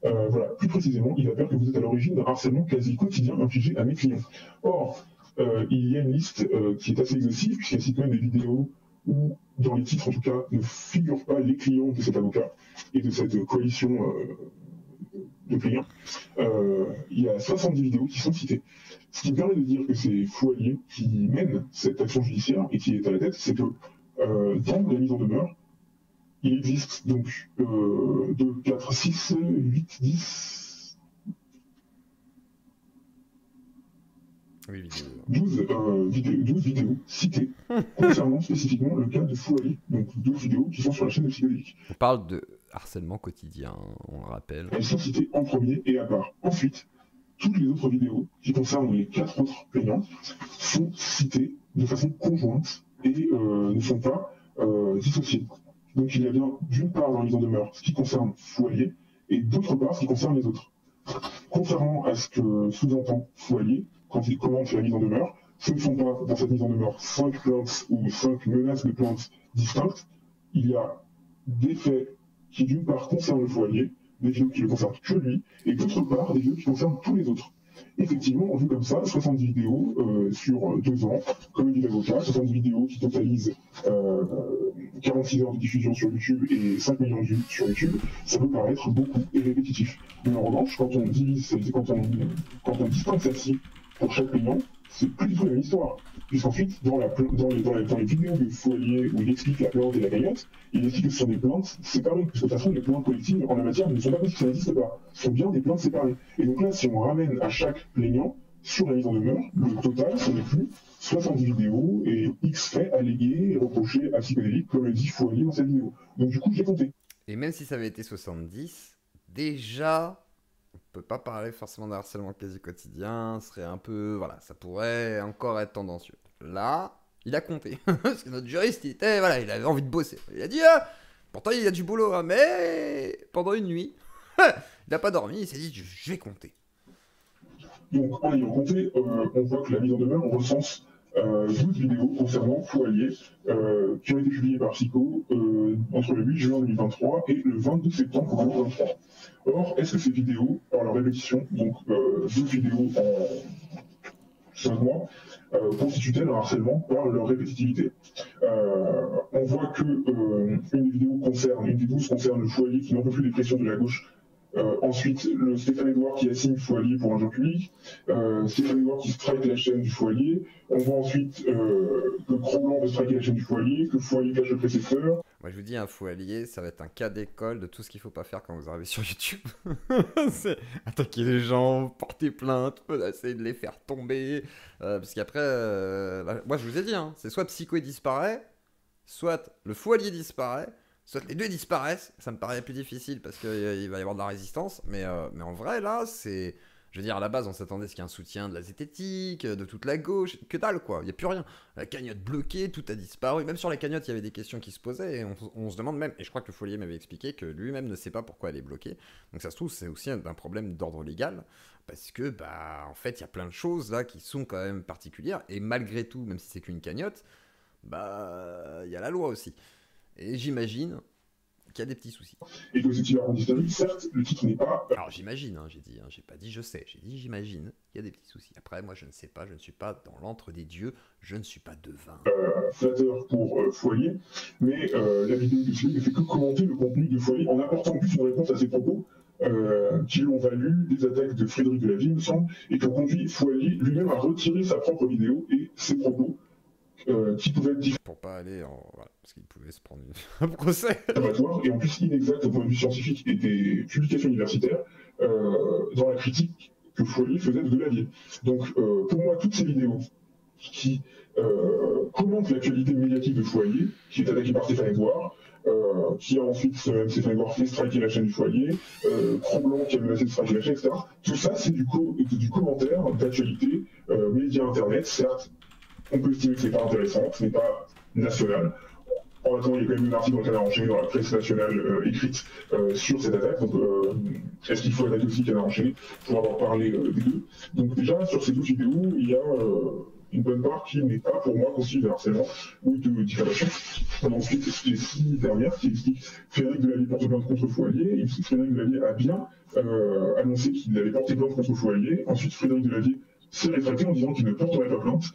Voilà, plus précisément, il appelle que vous êtes à l'origine d'un harcèlement quasi quotidien infligé à mes clients. Or, il y a une liste qui est assez exhaustive, puisqu'elle cite même des vidéos où, dans les titres en tout cas, ne figurent pas les clients de cet avocat et de cette coalition de clients. Il y a 70 vidéos qui sont citées. Ce qui me permet de dire que c'est Foualier qui mène cette action judiciaire et qui est à la tête, c'est que dans la mise en demeure, il existe donc 2, 4, 6, 8, 10, 12 vidéos citées concernant spécifiquement le cas de Foualier. Donc 12 vidéos qui sont sur la chaîne de Psychologique. On parle de harcèlement quotidien, on le rappelle. Elles sont citées en premier et à part. Ensuite, toutes les autres vidéos qui concernent les 4 autres plaignants sont citées de façon conjointe et ne sont pas dissociées. Donc il y a bien d'une part dans la mise en demeure ce qui concerne Foualier et d'autre part ce qui concerne les autres. Contrairement à ce que sous-entend Foualier quand il commente la mise en demeure, ce ne sont pas dans cette mise en demeure 5 plaintes ou 5 menaces de plaintes distinctes. Il y a des faits qui d'une part concernent le Foualier, des vidéos qui ne le concernent que lui, et d'autre part des vidéos qui concernent tous les autres. Effectivement, vu comme ça, 70 vidéos sur 2 ans, comme dit l'avocat, 70 vidéos qui totalisent 46 heures de diffusion sur YouTube et 5 millions de vues sur YouTube, ça peut paraître beaucoup et répétitif. Mais en revanche, quand on distingue celle-ci pour chaque plaignant, c'est plus du tout la même histoire. Puisqu'ensuite, dans les vidéos de Foualier où il explique la plainte et la cagnotte, il explique que ce sont des plaintes séparées. Parce que de toute façon, les plaintes collectives en la matière ne sont pas parce que ça n'existe pas. Ce sont bien des plaintes séparées. Et donc là, si on ramène à chaque plaignant sur la mise en demeure, le total, ce n'est plus 70 vidéos et X faits allégués et reprochés à Psychologique, comme le dit Foualier dans cette vidéo. Donc du coup, j'ai compté. Et même si ça avait été 70, déjà... On peut pas parler forcément d'un harcèlement quasi quotidien, ce serait un peu, voilà, ça pourrait encore être tendancieux. Là, il a compté, parce que notre juriste, il avait envie de bosser. Il a dit, pourtant il a du boulot, hein, mais pendant une nuit, il n'a pas dormi, il s'est dit, je vais compter. Donc en ayant compté, on voit que la mise en demeure, on recense 12 vidéos concernant Foualier qui ont été publiées par Psycho entre le 8 juin 2023 et le 22 septembre 2023. Or, est-ce que ces vidéos, par leur répétition, donc 12 vidéos en 5 mois, constituent-elles un harcèlement par leur répétitivité? On voit que une des 12 concerne le Foualier qui n'en peut plus des pressions de la gauche. Ensuite, le Stéphane Edouard qui assigne Foualier pour un jeu public, Stéphane Edouard qui strike la chaîne du Foualier. On voit ensuite que Cro-Blanc veut striker la chaîne du Foualier, que Foualier cache le précepteur. Moi je vous dis, un Foualier, ça va être un cas d'école de tout ce qu'il faut pas faire quand vous arrivez sur YouTube. C'est attaquer les gens, porter plainte, essayer de les faire tomber. Parce qu'après, moi je vous ai dit, hein, c'est soit Psycho disparaît, soit le Foualier disparaît, soit les deux disparaissent. Ça me paraît plus difficile parce qu'il va y avoir de la résistance. Mais en vrai, là, c'est... Je veux dire, à la base, on s'attendait à ce qu'il y ait un soutien de la zététique, de toute la gauche, que dalle quoi, il n'y a plus rien. La cagnotte bloquée, tout a disparu. Même sur la cagnotte, il y avait des questions qui se posaient, et on se demande même, et je crois que Foilier m'avait expliqué que lui-même ne sait pas pourquoi elle est bloquée. Donc ça se trouve, c'est aussi un problème d'ordre légal, parce que, bah, en fait, il y a plein de choses là qui sont quand même particulières, et malgré tout, même si c'est qu'une cagnotte, bah, il y a la loi aussi. Et j'imagine qu'il y a des petits soucis. Et que ce qui l'a rendu historique, certes, le titre n'est pas. Alors j'imagine, hein, j'ai dit, hein, j'ai pas dit je sais, j'ai dit j'imagine, il y a des petits soucis. Après, moi je ne sais pas, je ne suis pas dans l'antre des dieux, je ne suis pas devin. Flatteur pour Foilier, mais la vidéo de celui ne fait que commenter le contenu de Foilier en apportant plus une réponse à ses propos. Qui lui ont valu des attaques de Frédéric Delavier, il me semble, et qui ont conduit Foilier lui-même à retirer sa propre vidéo et ses propos, qui pouvaient être différents. Pour pas aller en. Voilà, parce qu'il pouvait se prendre un procès. Et en plus inexacts au point de vue scientifique et des publications universitaires, dans la critique que Foilier faisait de Delavier. Donc, pour moi, toutes ces vidéos qui commentent l'actualité médiatique de Foilier, qui est attaqué par Stéphane Edouard, qui a ensuite, Stéphane Edouard fait striker la chaîne du Foilier, Cro-Blanc qui a menacé de striker la chaîne, etc. Tout ça, c'est du commentaire d'actualité, médias internet. Certes, on peut estimer que ce n'est pas intéressant, ce n'est pas national. En attendant, il y a quand même un article dans le Canard enchaîné dans la presse nationale écrite sur cette attaque. Donc, est-ce qu'il faut attaquer aussi Canard enchaîné pour avoir parlé des deux? Donc, déjà, sur ces 12 vidéos, il y a une bonne part qui n'est pas pour moi constituée de harcèlement ou de diffamation. Ensuite, les 6 dernières qui expliquent Frédéric Delavier porte plainte contre Foilier. Frédéric Delavier a bien annoncé qu'il avait porté plainte contre Foilier. Ensuite, Frédéric Delavier s'est rétracté en disant qu'il ne porterait pas plainte,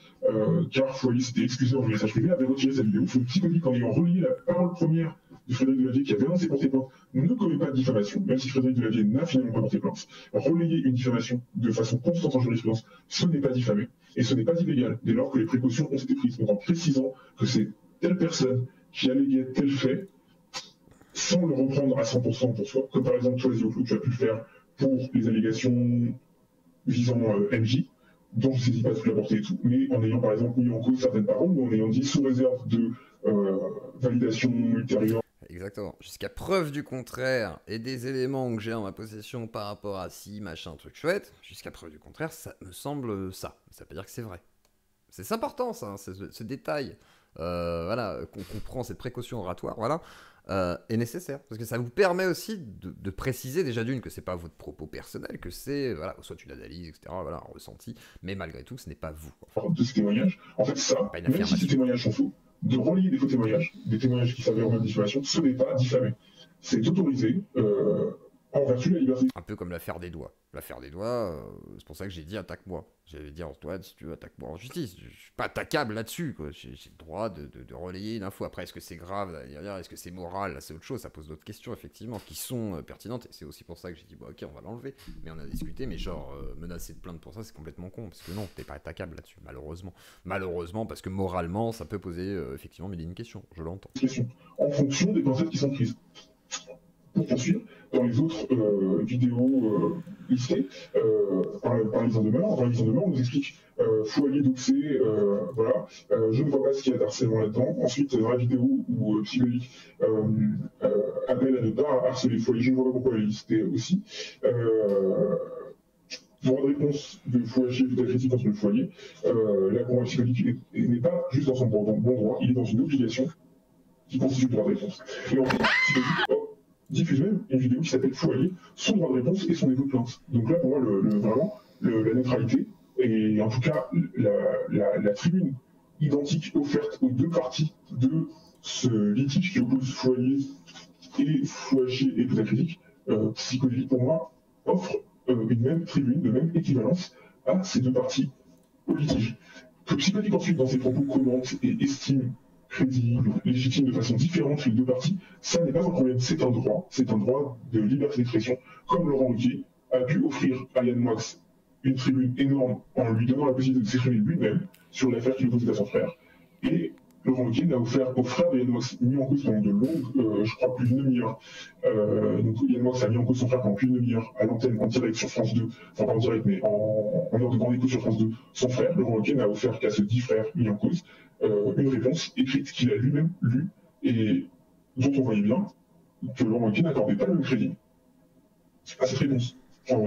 car Foilier s'était excusé dans le message privé, avait retiré sa vidéo. C'est psychologique en ayant relié la parole première de Frédéric Delavier qui avait annoncé porter plainte, ne commet pas de diffamation, même si Frédéric Delavier n'a finalement pas porté plainte. Relayer une diffamation de façon constante en jurisprudence, ce n'est pas diffamer, et ce n'est pas illégal, dès lors que les précautions ont été prises. Donc en précisant que c'est telle personne qui alléguait tel fait, sans le reprendre à 100% pour soi, comme par exemple toi, Zéoclou, tu as pu le faire pour les allégations visant MJ, dont je ne saisis pas toute la portée et tout, mais en ayant par exemple mis en cause certaines paroles, ou en ayant dit sous réserve de validation ultérieure. Exactement. Jusqu'à preuve du contraire et des éléments que j'ai en ma possession par rapport à si, machin, truc chouette, jusqu'à preuve du contraire, ça me semble ça. Ça veut pas dire que c'est vrai. C'est important ça, hein, ce détail, voilà, qu'on comprend, cette précaution oratoire, voilà, est nécessaire. Parce que ça vous permet aussi de préciser déjà d'une que c'est pas votre propos personnel, que c'est, voilà, soit une analyse, etc., voilà, un ressenti, mais malgré tout, ce n'est pas vous. De ces témoignages, en fait ça, même si ces témoignages sont faux, de relayer des faux témoignages, des témoignages qui s'avèrent même diffamation, ce n'est pas diffamé. C'est autorisé en vertu de la liberté. Un peu comme l'affaire des doigts. L'affaire des doigts, c'est pour ça que j'ai dit attaque-moi. J'avais dit Antoine, si tu veux, attaque-moi en justice. Je suis pas attaquable là-dessus, quoi. J'ai le droit de relayer une info. Après, est-ce que c'est grave? Est-ce que c'est moral? Là, c'est autre chose. Ça pose d'autres questions, effectivement, qui sont pertinentes. Et c'est aussi pour ça que j'ai dit, bon, ok, on va l'enlever. Mais on a discuté, mais genre, menacer de plainte pour ça, c'est complètement con. Parce que non, t'es pas attaquable là-dessus, malheureusement. Malheureusement, parce que moralement, ça peut poser, effectivement, mille et une questions. Je l'entends. En fonction des pincettes qui sont prises. Pour poursuivre, dans les autres vidéos listées par les demeure, on nous explique Foilier doxé, voilà, je ne vois pas ce qu'il y a d'harcèlement là-dedans. Ensuite, dans la vidéo où Psychologique appelle à ne pas harceler Foilier, je ne vois pas pourquoi elle est listée aussi. Droit de réponse de Foilier, toute la critique contre le Foilier, la combat psychologique n'est pas juste dans son bon droit, il est dans une obligation qui constitue le droit de réponse. Et ensuite, diffuse même une vidéo qui s'appelle Foilier, son droit de réponse et son dépôt de plainte. Donc là, pour moi, vraiment, la neutralité, et en tout cas, la tribune identique offerte aux deux parties de ce litige qui oppose Foilier et Foilier et toute la critique, psychologique, pour moi, offre une même tribune, de même équivalence à ces deux parties au litige. Que Psychologique ensuite, dans ses propos, commente et estime crédible, légitime de façon différente les deux parties, ça n'est pas un problème, c'est un droit de liberté d'expression, comme Laurent Ruquier a pu offrir à Yann Moix une tribune énorme en lui donnant la possibilité de s'exprimer lui-même sur l'affaire qu'il opposait à son frère, et Laurent Ruquier n'a offert au frère de Yann Moix, mis en cause pendant de longues, je crois plus d'une demi-heure, donc Yann Moix a mis en cause son frère pendant plus d'une demi-heure à l'antenne en direct sur France 2, enfin pas en direct mais en heure de grande écoute sur France 2, son frère, Laurent Ruquier n'a offert qu'à ce dit frère mis en cause une réponse écrite qu'il a lui-même lue et dont on voyait bien que Laurent Ruquier n'accordait pas le même crédit à cette réponse.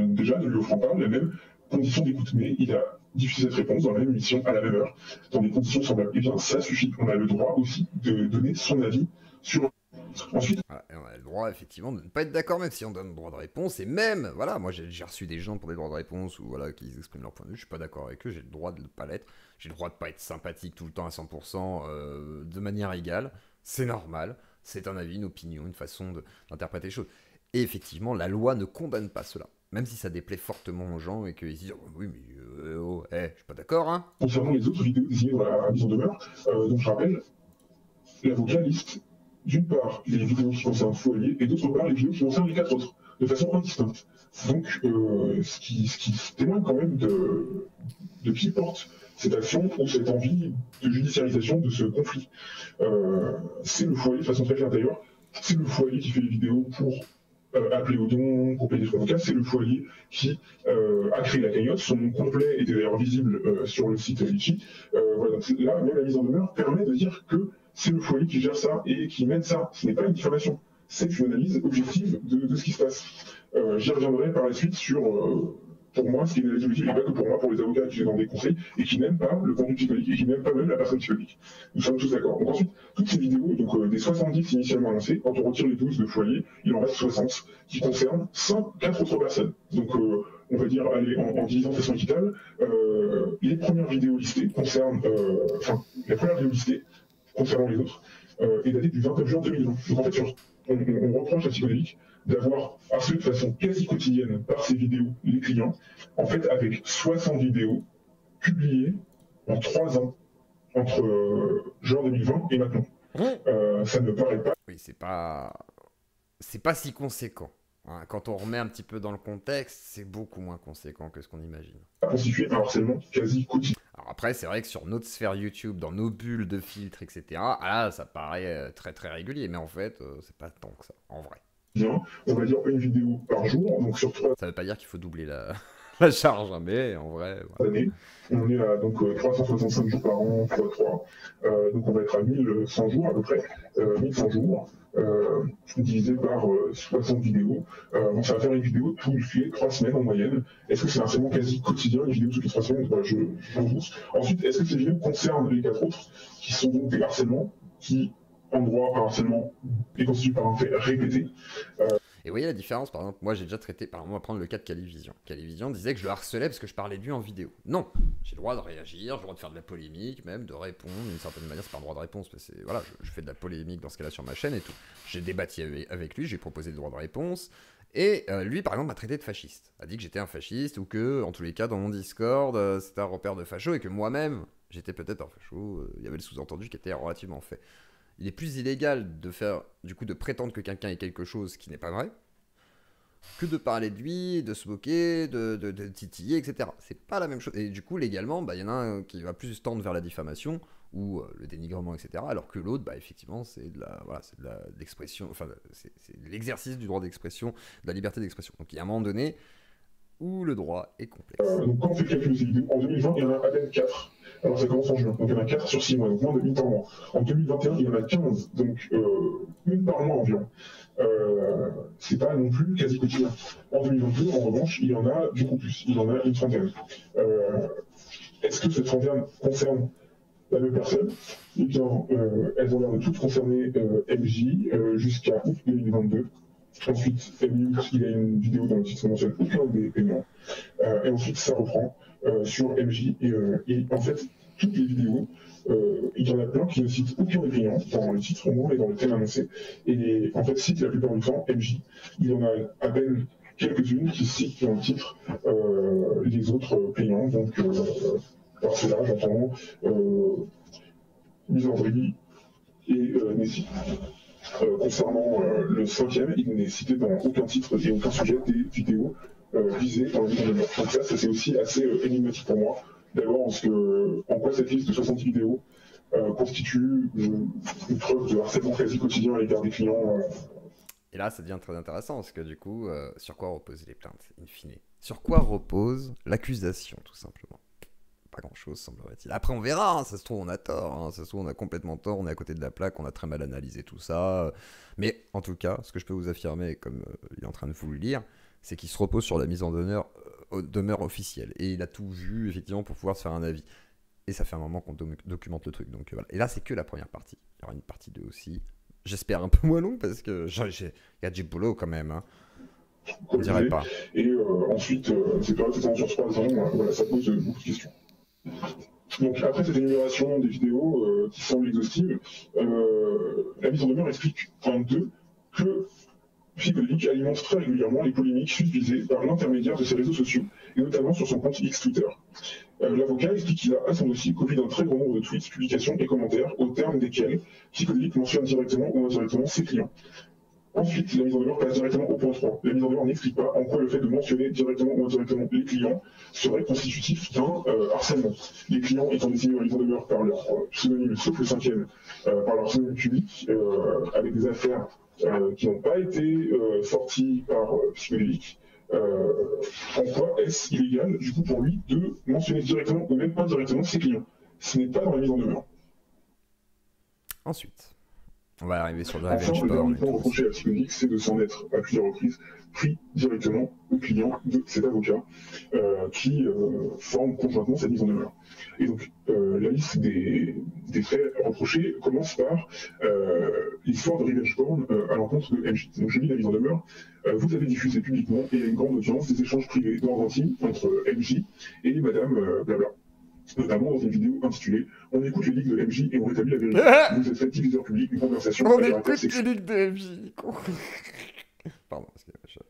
déjà, ne lui offrant pas la même condition d'écoute. Mais il a diffusé cette réponse dans la même émission, à la même heure, dans des conditions semblables. Eh bien, ça suffit. On a le droit aussi de donner son avis sur... Ensuite, voilà, on a le droit effectivement de ne pas être d'accord, même si on donne le droit de réponse, et même, voilà, moi j'ai reçu des gens pour des droits de réponse, ou voilà, qui expriment leur point de vue, je suis pas d'accord avec eux, j'ai le droit de ne pas l'être, j'ai le droit de pas être sympathique tout le temps à 100%, de manière égale, c'est normal, c'est un avis, une opinion, une façon d'interpréter les choses. Et effectivement, la loi ne condamne pas cela, même si ça déplaît fortement aux gens, et qu'ils disent, oh, oui, mais oh, je suis pas d'accord, hein. Concernant les autres vidéos désignées dans la mise en demeure, donc je rappelle, l'avocat liste d'une part les vidéos qui concernent Foyer et d'autre part les vidéos qui concernent les 4 autres, de façon indistincte. Donc, ce qui témoigne quand même de qui porte cette action ou cette envie de judiciarisation de ce conflit. C'est le Foyer, de façon très claire d'ailleurs, c'est le Foyer qui fait les vidéos pour appeler au don, pour payer son avocat, c'est le Foyer qui a créé la cagnotte. Son nom complet était d'ailleurs visible sur le site Litchi. Voilà, là, même la mise en demeure permet de dire que c'est le Foyer qui gère ça et qui mène ça. Ce n'est pas une diffamation, c'est une analyse objective de ce qui se passe. J'y reviendrai par la suite sur, pour moi, ce qui est une analyse objective, et pas que pour moi, pour les avocats qui sont dans des conseils et qui n'aiment pas le contenu psychologique et qui n'aiment pas même la personne psychologique. Nous sommes tous d'accord. Donc ensuite, toutes ces vidéos, donc des 70 initialement annoncées, quand on retire les 12 de Foyer, il en reste 60 qui concernent 4 autres personnes. Donc on va dire, allez, en divisant de façon équitable, les premières vidéos listées concernent, la première vidéo listée concernant les autres, est datée du 29 juin 2020. Donc en fait, on reproche à Psychodélique d'avoir harcelé de façon quasi quotidienne par ses vidéos les clients, en fait avec 60 vidéos publiées en 3 ans, entre juin 2020 et maintenant. Ça ne me paraît pas... Oui, c'est pas si conséquent. Hein, quand on remet un petit peu dans le contexte, c'est beaucoup moins conséquent que ce qu'on imagine. Constitué un harcèlement quasi quotidien. Alors après, c'est vrai que sur notre sphère YouTube, dans nos bulles de filtres, etc., là, ça paraît très très régulier, mais en fait, c'est pas tant que ça, en vrai. On va dire une vidéo par jour, donc sur 3 Ça veut pas dire qu'il faut doubler la charge, hein, mais en vrai... Voilà. Année, on est à donc 365 jours par an x 3, donc on va être à 1100 jours à peu près, 1100 jours, divisé par 60 vidéos. Donc ça va faire une vidéo toutes les 3 semaines en moyenne. Est-ce que c'est un harcèlement quasi quotidien, une vidéo toutes les 3 semaines? Voilà, je pense. Ensuite, est-ce que ces vidéos concernent les 4 autres, qui sont donc des harcèlements, qui, en droit, un harcèlement est constitué par un fait répété? Et vous voyez la différence, par exemple, moi j'ai déjà traité, par exemple, on va prendre le cas de Calivision. Calivision disait que je le harcelais parce que je parlais de lui en vidéo. Non, j'ai le droit de réagir, j'ai le droit de faire de la polémique, même de répondre d'une certaine manière, c'est pas un droit de réponse, parce que voilà, je fais de la polémique dans ce cas-là sur ma chaîne et tout. J'ai débattu avec lui, j'ai proposé le droit de réponse, et lui par exemple m'a traité de fasciste, a dit que j'étais un fasciste, ou que, en tous les cas, dans mon Discord, c'était un repère de facho, et que moi-même, j'étais peut-être un facho, il y avait le sous-entendu qui était relativement fait. Il est plus illégal de faire, du coup, de prétendre que quelqu'un est quelque chose qui n'est pas vrai, que de parler de lui, de se moquer, de titiller, etc. C'est pas la même chose. Et du coup, légalement, il y en a un qui va plus tendre vers la diffamation ou le dénigrement, etc. Alors que l'autre, effectivement, c'est de l'expression, enfin, c'est l'exercice du droit d'expression, de la liberté d'expression. Donc il y a un moment donné où le droit est complexe. Donc quand on fait le calcul de ces vidéos, en 2020, il y en a à peine 4. Alors ça commence en juin, donc il y en a 4 sur 6 mois, donc moins de 1 par mois. En 2021, il y en a 15, donc une par mois environ. C'est pas non plus quasi quotidien. En 2022, en revanche, il y en a beaucoup plus, il y en a une trentaine. Est-ce que cette trentaine concerne la même personne? Eh bien, elles ont l'air de toutes concerner MJ jusqu'à août 2022. Ensuite, mi-août, il y a une vidéo dans le titre qui ne mentionne aucun des paiements. Et ensuite, ça reprend sur MJ. Et en fait, toutes les vidéos, il y en a plein qui ne citent aucun des payants dans le titre au moins et dans le thème annoncé. Et en fait, cite la plupart du temps MJ. Il y en a à peine quelques-unes qui citent dans le titre les autres payants. Donc, par cela, j'entends misandrie et Nessie. Concernant le 5e, il n'est cité dans aucun titre et aucun sujet des vidéos visées dans le livre. Donc ça c'est aussi assez énigmatique pour moi. D'abord, en quoi cette liste de 60 vidéos constitue une preuve de harcèlement quasi quotidien à l'égard des clients. Et là, ça devient très intéressant, parce que du coup, sur quoi reposent les plaintes, in fine? Sur quoi repose l'accusation, tout simplement? Pas grand chose, semblerait-il. Après, on verra, hein, ça se trouve, on a tort, hein, ça se trouve, on a complètement tort, on est à côté de la plaque, on a très mal analysé tout ça. Mais en tout cas, ce que je peux vous affirmer, comme il est en train de vous le lire, c'est qu'il se repose sur la mise en demeure officielle. Et il a tout vu, effectivement, pour pouvoir se faire un avis. Et ça fait un moment qu'on documente le truc. Donc voilà. Et là, c'est que la première partie. Il y aura une partie 2 aussi. J'espère un peu moins long parce que il y a du boulot quand même. Hein. On dirait pas. Et ensuite, ces périodes s'étendent sur 3 ans, voilà, ça pose beaucoup de questions. Donc après cette énumération des vidéos qui semble exhaustive, la mise en demeure explique en 2 que Psychedelic alimente très régulièrement les polémiques susvisées par l'intermédiaire de ses réseaux sociaux, et notamment sur son compte X Twitter. L'avocat explique qu'il a à son dossier copie d'un très grand nombre de tweets, publications et commentaires, au terme desquels Psychedelic mentionne directement ou indirectement ses clients. Ensuite, la mise en demeure passe directement au point 3. La mise en demeure n'explique pas en quoi le fait de mentionner directement ou indirectement les clients serait constitutif d'un harcèlement. Les clients étant désignés en mise en demeure par leur pseudonyme, sauf le 5e, par leur pseudonyme public, avec des affaires qui n'ont pas été sorties par Psychedelic. En quoi est-ce illégal, du coup, pour lui, de mentionner directement ou même indirectement ses clients? Ce n'est pas dans la mise en demeure. Ensuite. On va arriver sur le revenge porn. Enfin, le dernier point reproché à Psychedelic, c'est de s'en être, à plusieurs reprises, pris directement aux clients de cet avocat qui forme conjointement cette mise en demeure. Et donc, la liste des faits reprochés commence par l'histoire de revenge porn à l'encontre de MJ. Donc, je lis la mise en demeure. Vous avez diffusé publiquement et à une grande audience des échanges privés d'ordre intime entre MJ et Madame Blabla. Notamment dans une vidéo intitulée « On écoute les ligues de MJ et on rétablit la vérité ». Vous êtes fait diviseur public une conversation on écoute les ligues de MJ. Pardon,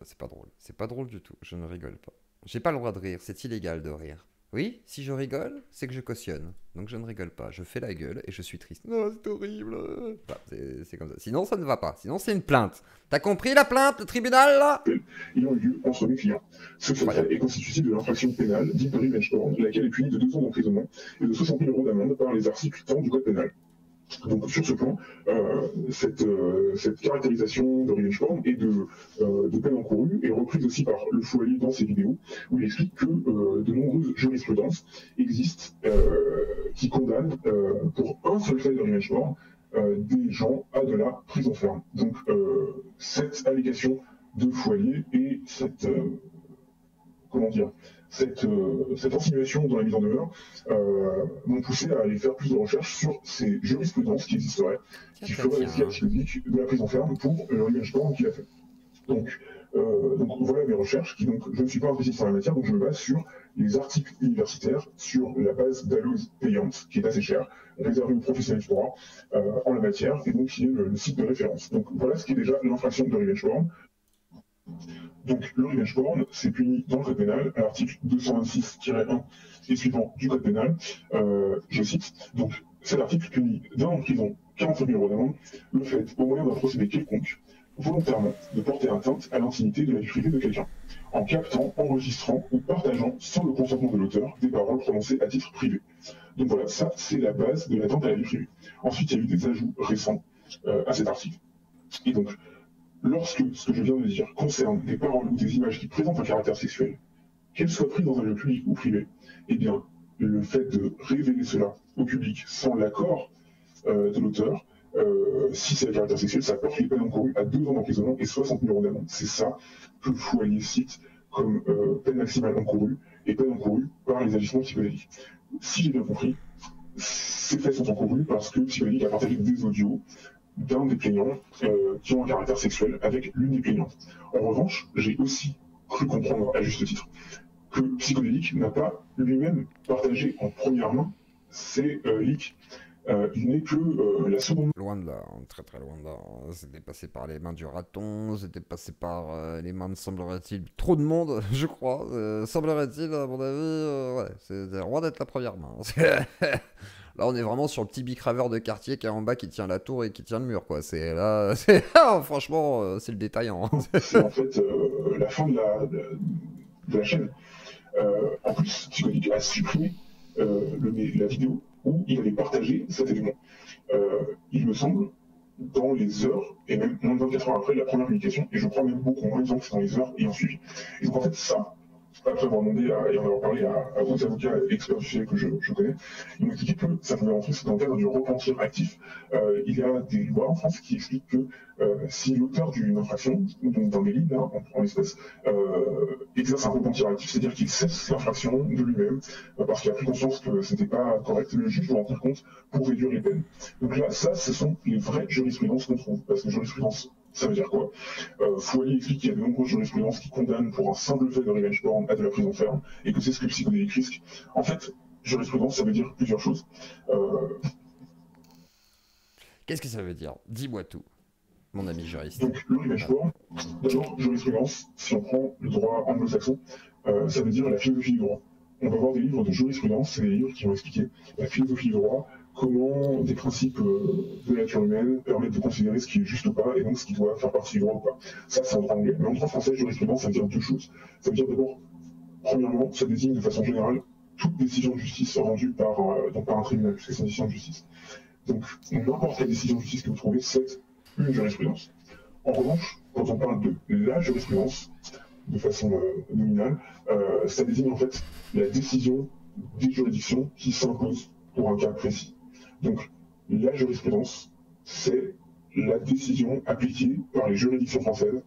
c'est pas drôle. C'est pas drôle du tout, je ne rigole pas. J'ai pas le droit de rire, c'est illégal de rire. Oui, si je rigole, c'est que je cautionne. Donc je ne rigole pas, je fais la gueule et je suis triste. Non, c'est horrible. Enfin, c'est comme ça. Sinon, ça ne va pas. Sinon, c'est une plainte. T'as compris la plainte, le tribunal, là? Ils ont eu lieu entre mes clients. Ce fait est constitutif de l'infraction pénale dite de revenge porn, laquelle est punie de 2 ans d'emprisonnement et de 60 000 € d'amende par les articles 40 du code pénal. Donc sur ce point, cette caractérisation de revenge porn et de peine encourue est reprise aussi par le Foualier dans ses vidéos, où il explique que de nombreuses jurisprudences existent qui condamnent pour un seul fait de revenge porn des gens à de la prison ferme. Donc cette allégation de Foualier et cette cette insinuation dans la mise en demeure m'ont poussé à aller faire plus de recherches sur ces jurisprudences qui existeraient, qui feraient l'efficace psychologique de la prise en ferme pour le revenge porn qu'il a fait. Donc voilà mes recherches, qui donc je ne suis pas un spécialiste en la matière, donc je me base sur les articles universitaires, sur la base d'Alloz payante, qui est assez chère, réservée aux professionnels du droit en la matière, et donc qui est le site de référence. Donc voilà ce qui est déjà l'infraction de revenge porn. Donc le revenge porn, c'est puni dans le code pénal, à l'article 226-1 et suivant du code pénal, je cite, donc cet article punit d'1 an de prison, 45 000 € d'amende, le fait, au moyen d'un procédé quelconque, volontairement, de porter atteinte à l'intimité de la vie privée de quelqu'un, en captant, enregistrant ou partageant, sans le consentement de l'auteur, des paroles prononcées à titre privé. Donc voilà, ça c'est la base de l'atteinte à la vie privée. Ensuite, il y a eu des ajouts récents à cet article. Et donc, lorsque ce que je viens de dire concerne des paroles ou des images qui présentent un caractère sexuel, qu'elles soient prises dans un lieu public ou privé, eh bien, le fait de révéler cela au public sans l'accord de l'auteur, si c'est un caractère sexuel, ça porte les peines encourues à 2 ans d'emprisonnement et 60 000 € d'amende. C'est ça que le Foualier cite comme peine maximale encourue et peine encourue par les agissements psychologiques. Si j'ai bien compris, ces faits sont encourus parce que Psychologique a partagé des audios d'un des plaignants qui ont un caractère sexuel avec l'une des plaignantes. En revanche, j'ai aussi cru comprendre à juste titre que Psychologique n'a pas lui-même partagé en première main ces leaks. Il n'est que la seconde. Loin de là, très très loin de là. C'était passé par les mains du raton, c'était passé par les mains de, semblerait-il, trop de monde, je crois. Semblerait-il, à mon avis, ouais, c'est loin d'être la première main. Là, on est vraiment sur le petit bicraveur de quartier qui est en bas, qui tient la tour et qui tient le mur, quoi. C'est là, franchement, c'est le détaillant. C'est en fait la fin de la chaîne. En plus, Psychologique a supprimé la vidéo où il avait partagé cet élément. Il me semble, dans les heures, et même moins de 24 heures après la première publication, et je crois même beaucoup moins, disons que c'est dans les heures ayant suivi. Et donc en fait, ça, après avoir demandé et en avoir parlé à d'autres avocats experts du sujet que je connais, ils m'ont expliqué que ça pouvait rentrer dans le cadre du repentir actif. Il y a des lois en France qui expliquent que si l'auteur d'une infraction, donc d'un délit, là, en l'espèce, exerce un repentir actif, c'est-à-dire qu'il cesse l'infraction de lui-même, parce qu'il a pris conscience que c'était pas correct, le juge doit en tenir compte pour réduire les peines. Donc là, ça, ce sont les vraies jurisprudences qu'on trouve, parce que jurisprudence, ça veut dire quoi? Fouali explique qu'il y a de nombreuses jurisprudences qui condamnent pour un simple fait de revenge porn à de la prison ferme, et que c'est ce que le psychodélique risque. En fait, jurisprudence, ça veut dire plusieurs choses. Qu'est-ce que ça veut dire? Dis-moi tout, mon ami juriste. Donc, le revenge porn, d'abord, jurisprudence, si on prend le droit anglo-saxon, ça veut dire la philosophie du droit. On va voir des livres de jurisprudence, c'est des livres qui vont expliquer la philosophie du droit, comment des principes de la nature humaine permettent de considérer ce qui est juste ou pas, et donc ce qui doit faire partie du droit ou pas. Ça, c'est en droit anglais. Mais en droit français, jurisprudence, ça veut dire deux choses. Ça veut dire d'abord, premièrement, ça désigne de façon générale toute décision de justice rendue par un tribunal, puisque c'est une décision de justice. Donc, n'importe quelle décision de justice que vous trouvez, c'est une jurisprudence. En revanche, quand on parle de la jurisprudence, de façon nominale, ça désigne en fait la décision des juridictions qui s'imposent pour un cas précis. Donc, la jurisprudence, c'est la décision appliquée par les juridictions françaises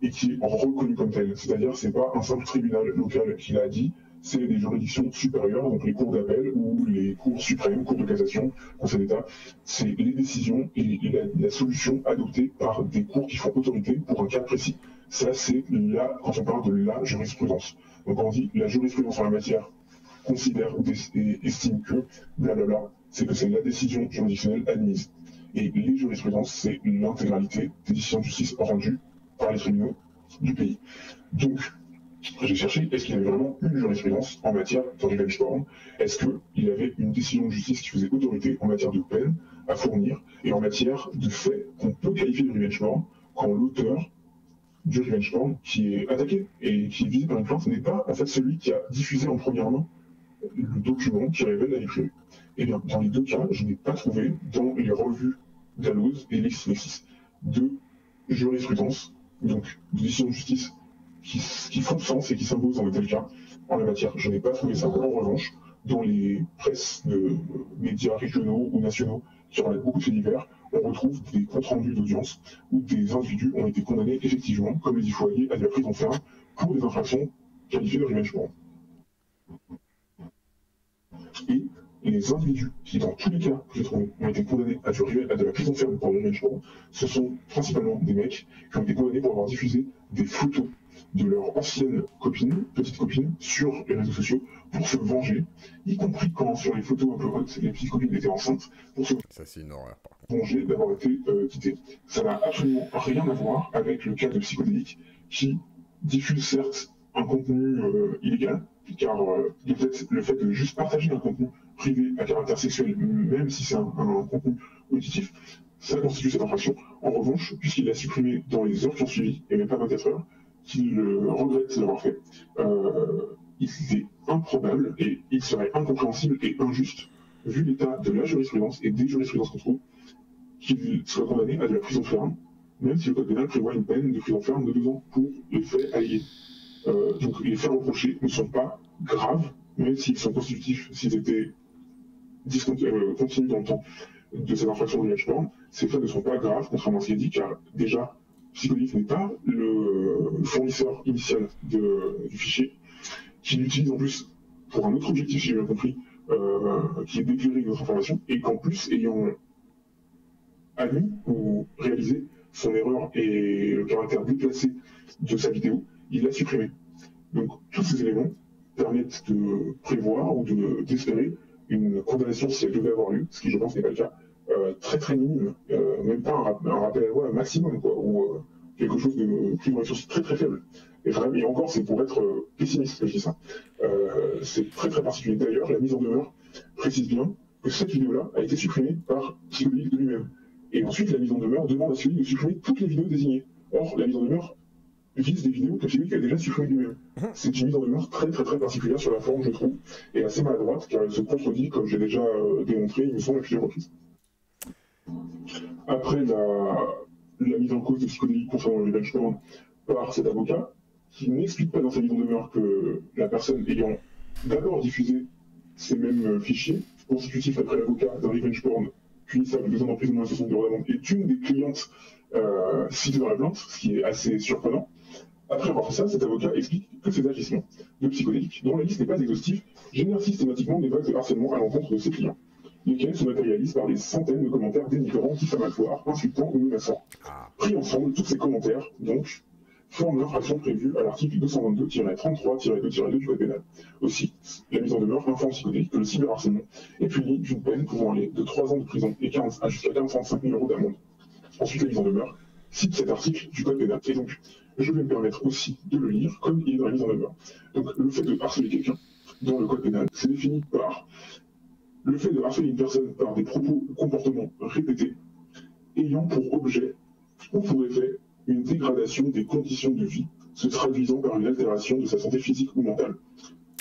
et qui est reconnue comme telle. C'est-à-dire, c'est pas un simple tribunal local qui l'a dit, c'est des juridictions supérieures, donc les cours d'appel ou les cours suprêmes, cours de cassation, conseil d'État. C'est les décisions et la solution adoptée par des cours qui font autorité pour un cas précis. Ça, c'est là, quand on parle de la jurisprudence. Donc, quand on dit la jurisprudence en la matière considère et estime que blablabla, c'est que c'est la décision juridictionnelle admise. Et les jurisprudences, c'est l'intégralité des décisions de justice rendues par les tribunaux du pays. Donc, j'ai cherché, est-ce qu'il y avait vraiment une jurisprudence en matière de revenge porn? Est-ce qu'il y avait une décision de justice qui faisait autorité en matière de peine à fournir et en matière de fait qu'on peut qualifier de revenge porn quand l'auteur du revenge porn qui est attaqué et qui est visé par une plainte n'est pas en fait celui qui a diffusé en première main le document qui révèle la vie privée. Et bien, dans les deux cas, je n'ai pas trouvé dans les revues Dalloz et LexisNexis de jurisprudence, donc de décision de justice qui font sens et qui s'imposent dans de tels cas en la matière. Je n'ai pas trouvé ça. En revanche, dans les presses de médias régionaux ou nationaux qui relatent beaucoup de faits divers, on retrouve des comptes rendus d'audience où des individus ont été condamnés effectivement, comme les dit Fouali, à de la prison ferme pour des infractions qualifiées de revenge porn. Et les individus qui, dans tous les cas que j'ai trouvés, ont été condamnés à de la prison ferme pour le revenge porn, ce sont principalement des mecs qui ont été condamnés pour avoir diffusé des photos de leur ancienne copine, petite copine, sur les réseaux sociaux pour se venger, y compris quand sur les photos un peu hautes, les petites copines étaient enceintes, pour se venger d'avoir été quittées. Ça n'a absolument rien à voir avec le cas de psychodélique qui diffuse certes un contenu illégal, car le fait de juste partager un contenu privé à caractère sexuel, même si c'est un contenu auditif, ça constitue cette infraction. En revanche, puisqu'il l'a supprimé dans les heures qui ont suivi, et même pas 24 heures, qu'il regrette d'avoir fait, il est improbable et il serait incompréhensible et injuste, vu l'état de la jurisprudence et des jurisprudences qu'on trouve, qu'il soit condamné à de la prison ferme, même si le code pénal prévoit une peine de prison ferme de 2 ans pour les faits allégués. Donc les faits reprochés ne sont pas graves, même s'ils sont constitutifs, s'ils étaient continus dans le temps de cette infraction de revenge porn, ces faits ne sont pas graves, contrairement à ce qui est dit, car déjà, Psychodélique n'est pas le fournisseur initial du fichier, qui l'utilise en plus pour un autre objectif, si j'ai bien compris, qui est d'éclairer notre information, et qu'en plus, ayant admis ou réalisé son erreur et le caractère déplacé de sa vidéo, il l'a supprimé. Donc tous ces éléments permettent de prévoir ou d'espérer une condamnation si elle devait avoir lieu, ce qui je pense n'est pas le cas, très très minime, même pas un rappel à la loi maximum, quoi, ou quelque chose de pris dans les sources très très faible. Et vraiment, et encore, c'est pour être pessimiste que je dis ça. C'est très très particulier. D'ailleurs, la mise en demeure précise bien que cette vidéo-là a été supprimée par Psychodélique de lui-même. Et ensuite, la mise en demeure demande à celui de supprimer toutes les vidéos désignées. Or, la mise en demeure vise des vidéos que Psychodélique a déjà supprimées lui-même. C'est une mise en demeure très très très particulière sur la forme, je trouve, et assez maladroite, car elle se contredit, comme j'ai déjà démontré, il me semble, à plusieurs reprises. Après la mise en cause de Psychodélique concernant le revenge porn par cet avocat, qui n'explique pas dans sa mise en demeure que la personne ayant d'abord diffusé ces mêmes fichiers, constitutifs après l'avocat d'un revenge porn, punissable de 2 ans d'emprisonnement et 60 € d'amende, est une des clientes citées dans la plainte, ce qui est assez surprenant. Après avoir fait ça, cet avocat explique que ces agissements de psychodéliques, dont la liste n'est pas exhaustive, génèrent systématiquement des vagues de harcèlement à l'encontre de ses clients, lesquels se matérialisent par des centaines de commentaires dénigrants, diffamatoires, insultants ou menaçants. Pris ensemble, tous ces commentaires, donc, forment l'infraction prévue à l'article 222-33-2-2 du Code pénal. Aussi, la mise en demeure informe psychodélique que le cyberharcèlement est puni d'une peine pouvant aller de 3 ans de prison et jusqu'à 45 000 € d'amende. Ensuite, la mise en demeure cite cet article du Code pénal. Et donc, je vais me permettre aussi de le lire comme il est dans la mise en demeure. Donc, le fait de harceler quelqu'un dans le Code pénal, c'est défini par le fait de harceler une personne par des propos ou comportements répétés ayant pour objet ou pour effet une dégradation des conditions de vie, se traduisant par une altération de sa santé physique ou mentale.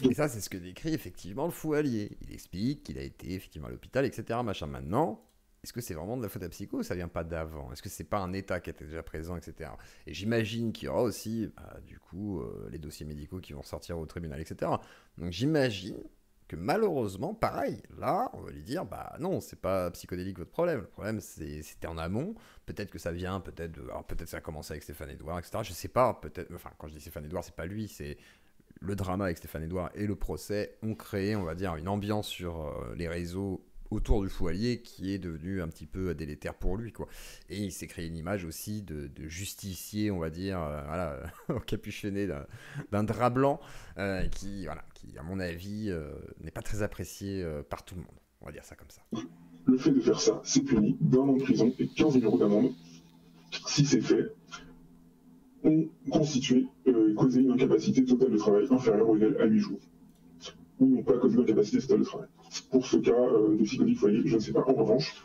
Et ça, c'est ce que décrit effectivement le Foualier. Il explique qu'il a été effectivement à l'hôpital, etc. Machin. Maintenant, est-ce que c'est vraiment de la faute à psycho ou ça vient pas d'avant? Est-ce que c'est pas un état qui était déjà présent, etc. Et j'imagine qu'il y aura aussi, du coup, les dossiers médicaux qui vont sortir au tribunal, etc. Donc j'imagine que malheureusement, pareil, là, on va lui dire, bah non, c'est pas psychodélique votre problème. Le problème, c'était en amont. Peut-être que ça vient, peut-être que ça a commencé avec Stéphane Edouard, etc. Je sais pas, peut-être, enfin, quand je dis Stéphane Edouard, c'est pas lui, c'est le drama avec Stéphane Edouard et le procès ont créé, on va dire, une ambiance sur les réseaux autour du Foualier qui est devenu un petit peu délétère pour lui, quoi. Et il s'est créé une image aussi de justicier, on va dire, voilà, encapuchonné d'un drap blanc qui, à mon avis, n'est pas très apprécié par tout le monde. On va dire ça comme ça. Le fait de faire ça, c'est puni d'1 an de prison et 15 000 € d'amende si ces faits ont constitué et causé une incapacité totale de travail inférieure ou égale à 8 jours. Ou n'ont pas causé une incapacité totale de travail. Pour ce cas de psychodélique foyer, je ne sais pas. En revanche,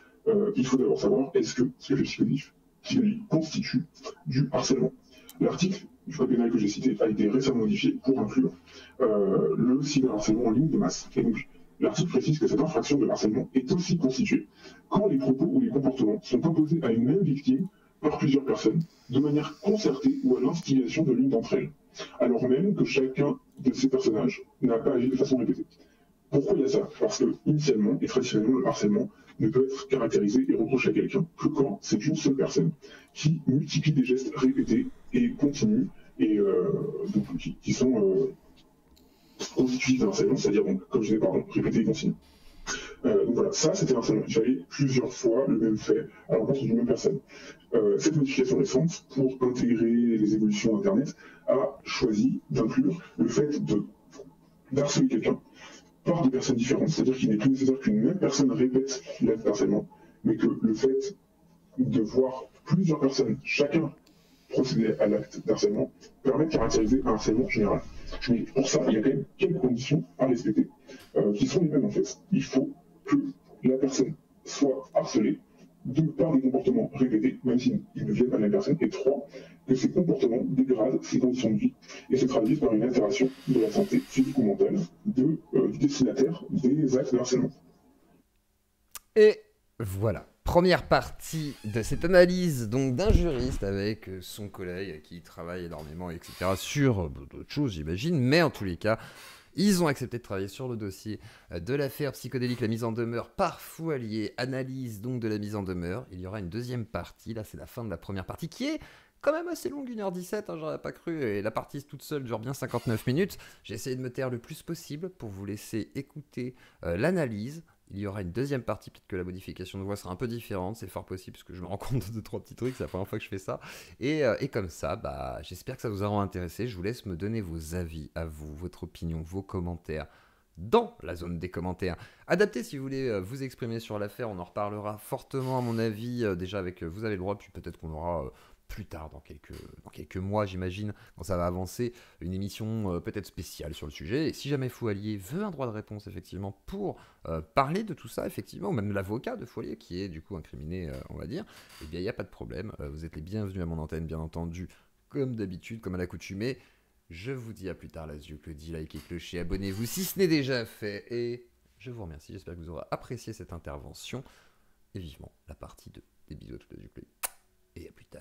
il faut d'abord savoir est-ce que ce fait psychodélique constitue du harcèlement. L'article du Code pénal que j'ai cité a été récemment modifié pour inclure le cyberharcèlement en ligne de masse. Et donc, l'article précise que cette infraction de harcèlement est aussi constituée quand les propos ou les comportements sont imposés à une même victime par plusieurs personnes, de manière concertée ou à l'instigation de l'une d'entre elles, alors même que chacun de ces personnages n'a pas agi de façon répétée. Pourquoi il y a ça? Parce que, initialement et traditionnellement, le harcèlement ne peut être caractérisé et reproché à quelqu'un que quand c'est une seule personne qui multiplie des gestes répétés et continus, et donc, qui sont constitutifs d'un harcèlement, c'est-à-dire, donc, comme je disais, répétés et continus. Donc voilà, ça c'était un harcèlement. Il fallait plusieurs fois le même fait à l'encontre d'une même personne. Cette modification récente, pour intégrer les évolutions d'Internet, a choisi d'inclure le fait d'harceler quelqu'un par des personnes différentes, c'est-à-dire qu'il n'est plus nécessaire qu'une même personne répète l'acte d'harcèlement, mais que le fait de voir plusieurs personnes, chacun procéder à l'acte d'harcèlement, permet de caractériser un harcèlement général. Mais pour ça, il y a quand même quelques conditions à respecter, qui sont les mêmes en fait. Il faut que la personne soit harcelée par des comportements répétés, même s'ils ne viennent pas de la personne, et 3, que ces comportements dégradent ses conditions de vie et se traduisent par une altération de la santé physique ou mentale du destinataire des actes de harcèlement. Et voilà, première partie de cette analyse donc d'un juriste avec son collègue qui travaille énormément, etc. sur d'autres choses, j'imagine, mais en tous les cas, ils ont accepté de travailler sur le dossier de l'affaire psychodélique, la mise en demeure par Foualier, analyse donc de la mise en demeure. Il y aura une deuxième partie, là c'est la fin de la première partie qui est quand même assez longue, 1h17, hein, j'aurais pas cru, et la partie toute seule dure bien 59 minutes. J'ai essayé de me taire le plus possible pour vous laisser écouter l'analyse. Il y aura une deuxième partie, peut-être que la modification de voix sera un peu différente, c'est fort possible, parce que je me rends compte de 2-3 petits trucs, c'est la première fois que je fais ça. Et comme ça, j'espère que ça vous aura intéressé. Je vous laisse me donner vos avis à vous, votre opinion, vos commentaires dans la zone des commentaires. Adaptez si vous voulez vous exprimer sur l'affaire, on en reparlera fortement à mon avis, déjà avec Vous avez le droit, puis peut-être qu'on aura... plus tard, dans quelques mois, j'imagine, quand ça va avancer, une émission peut-être spéciale sur le sujet. Et si jamais Foualier veut un droit de réponse, effectivement, pour parler de tout ça, effectivement, ou même l'avocat de Foualier, qui est du coup incriminé, on va dire, eh bien, il n'y a pas de problème. Vous êtes les bienvenus à mon antenne, bien entendu, comme d'habitude, comme à l'accoutumée. Je vous dis à plus tard, les yeux, Claudie, likez, clocher, abonnez-vous si ce n'est déjà fait. Et je vous remercie, j'espère que vous aurez apprécié cette intervention. Et vivement la partie 2. Des bisous à toutes les yeux, et à plus tard.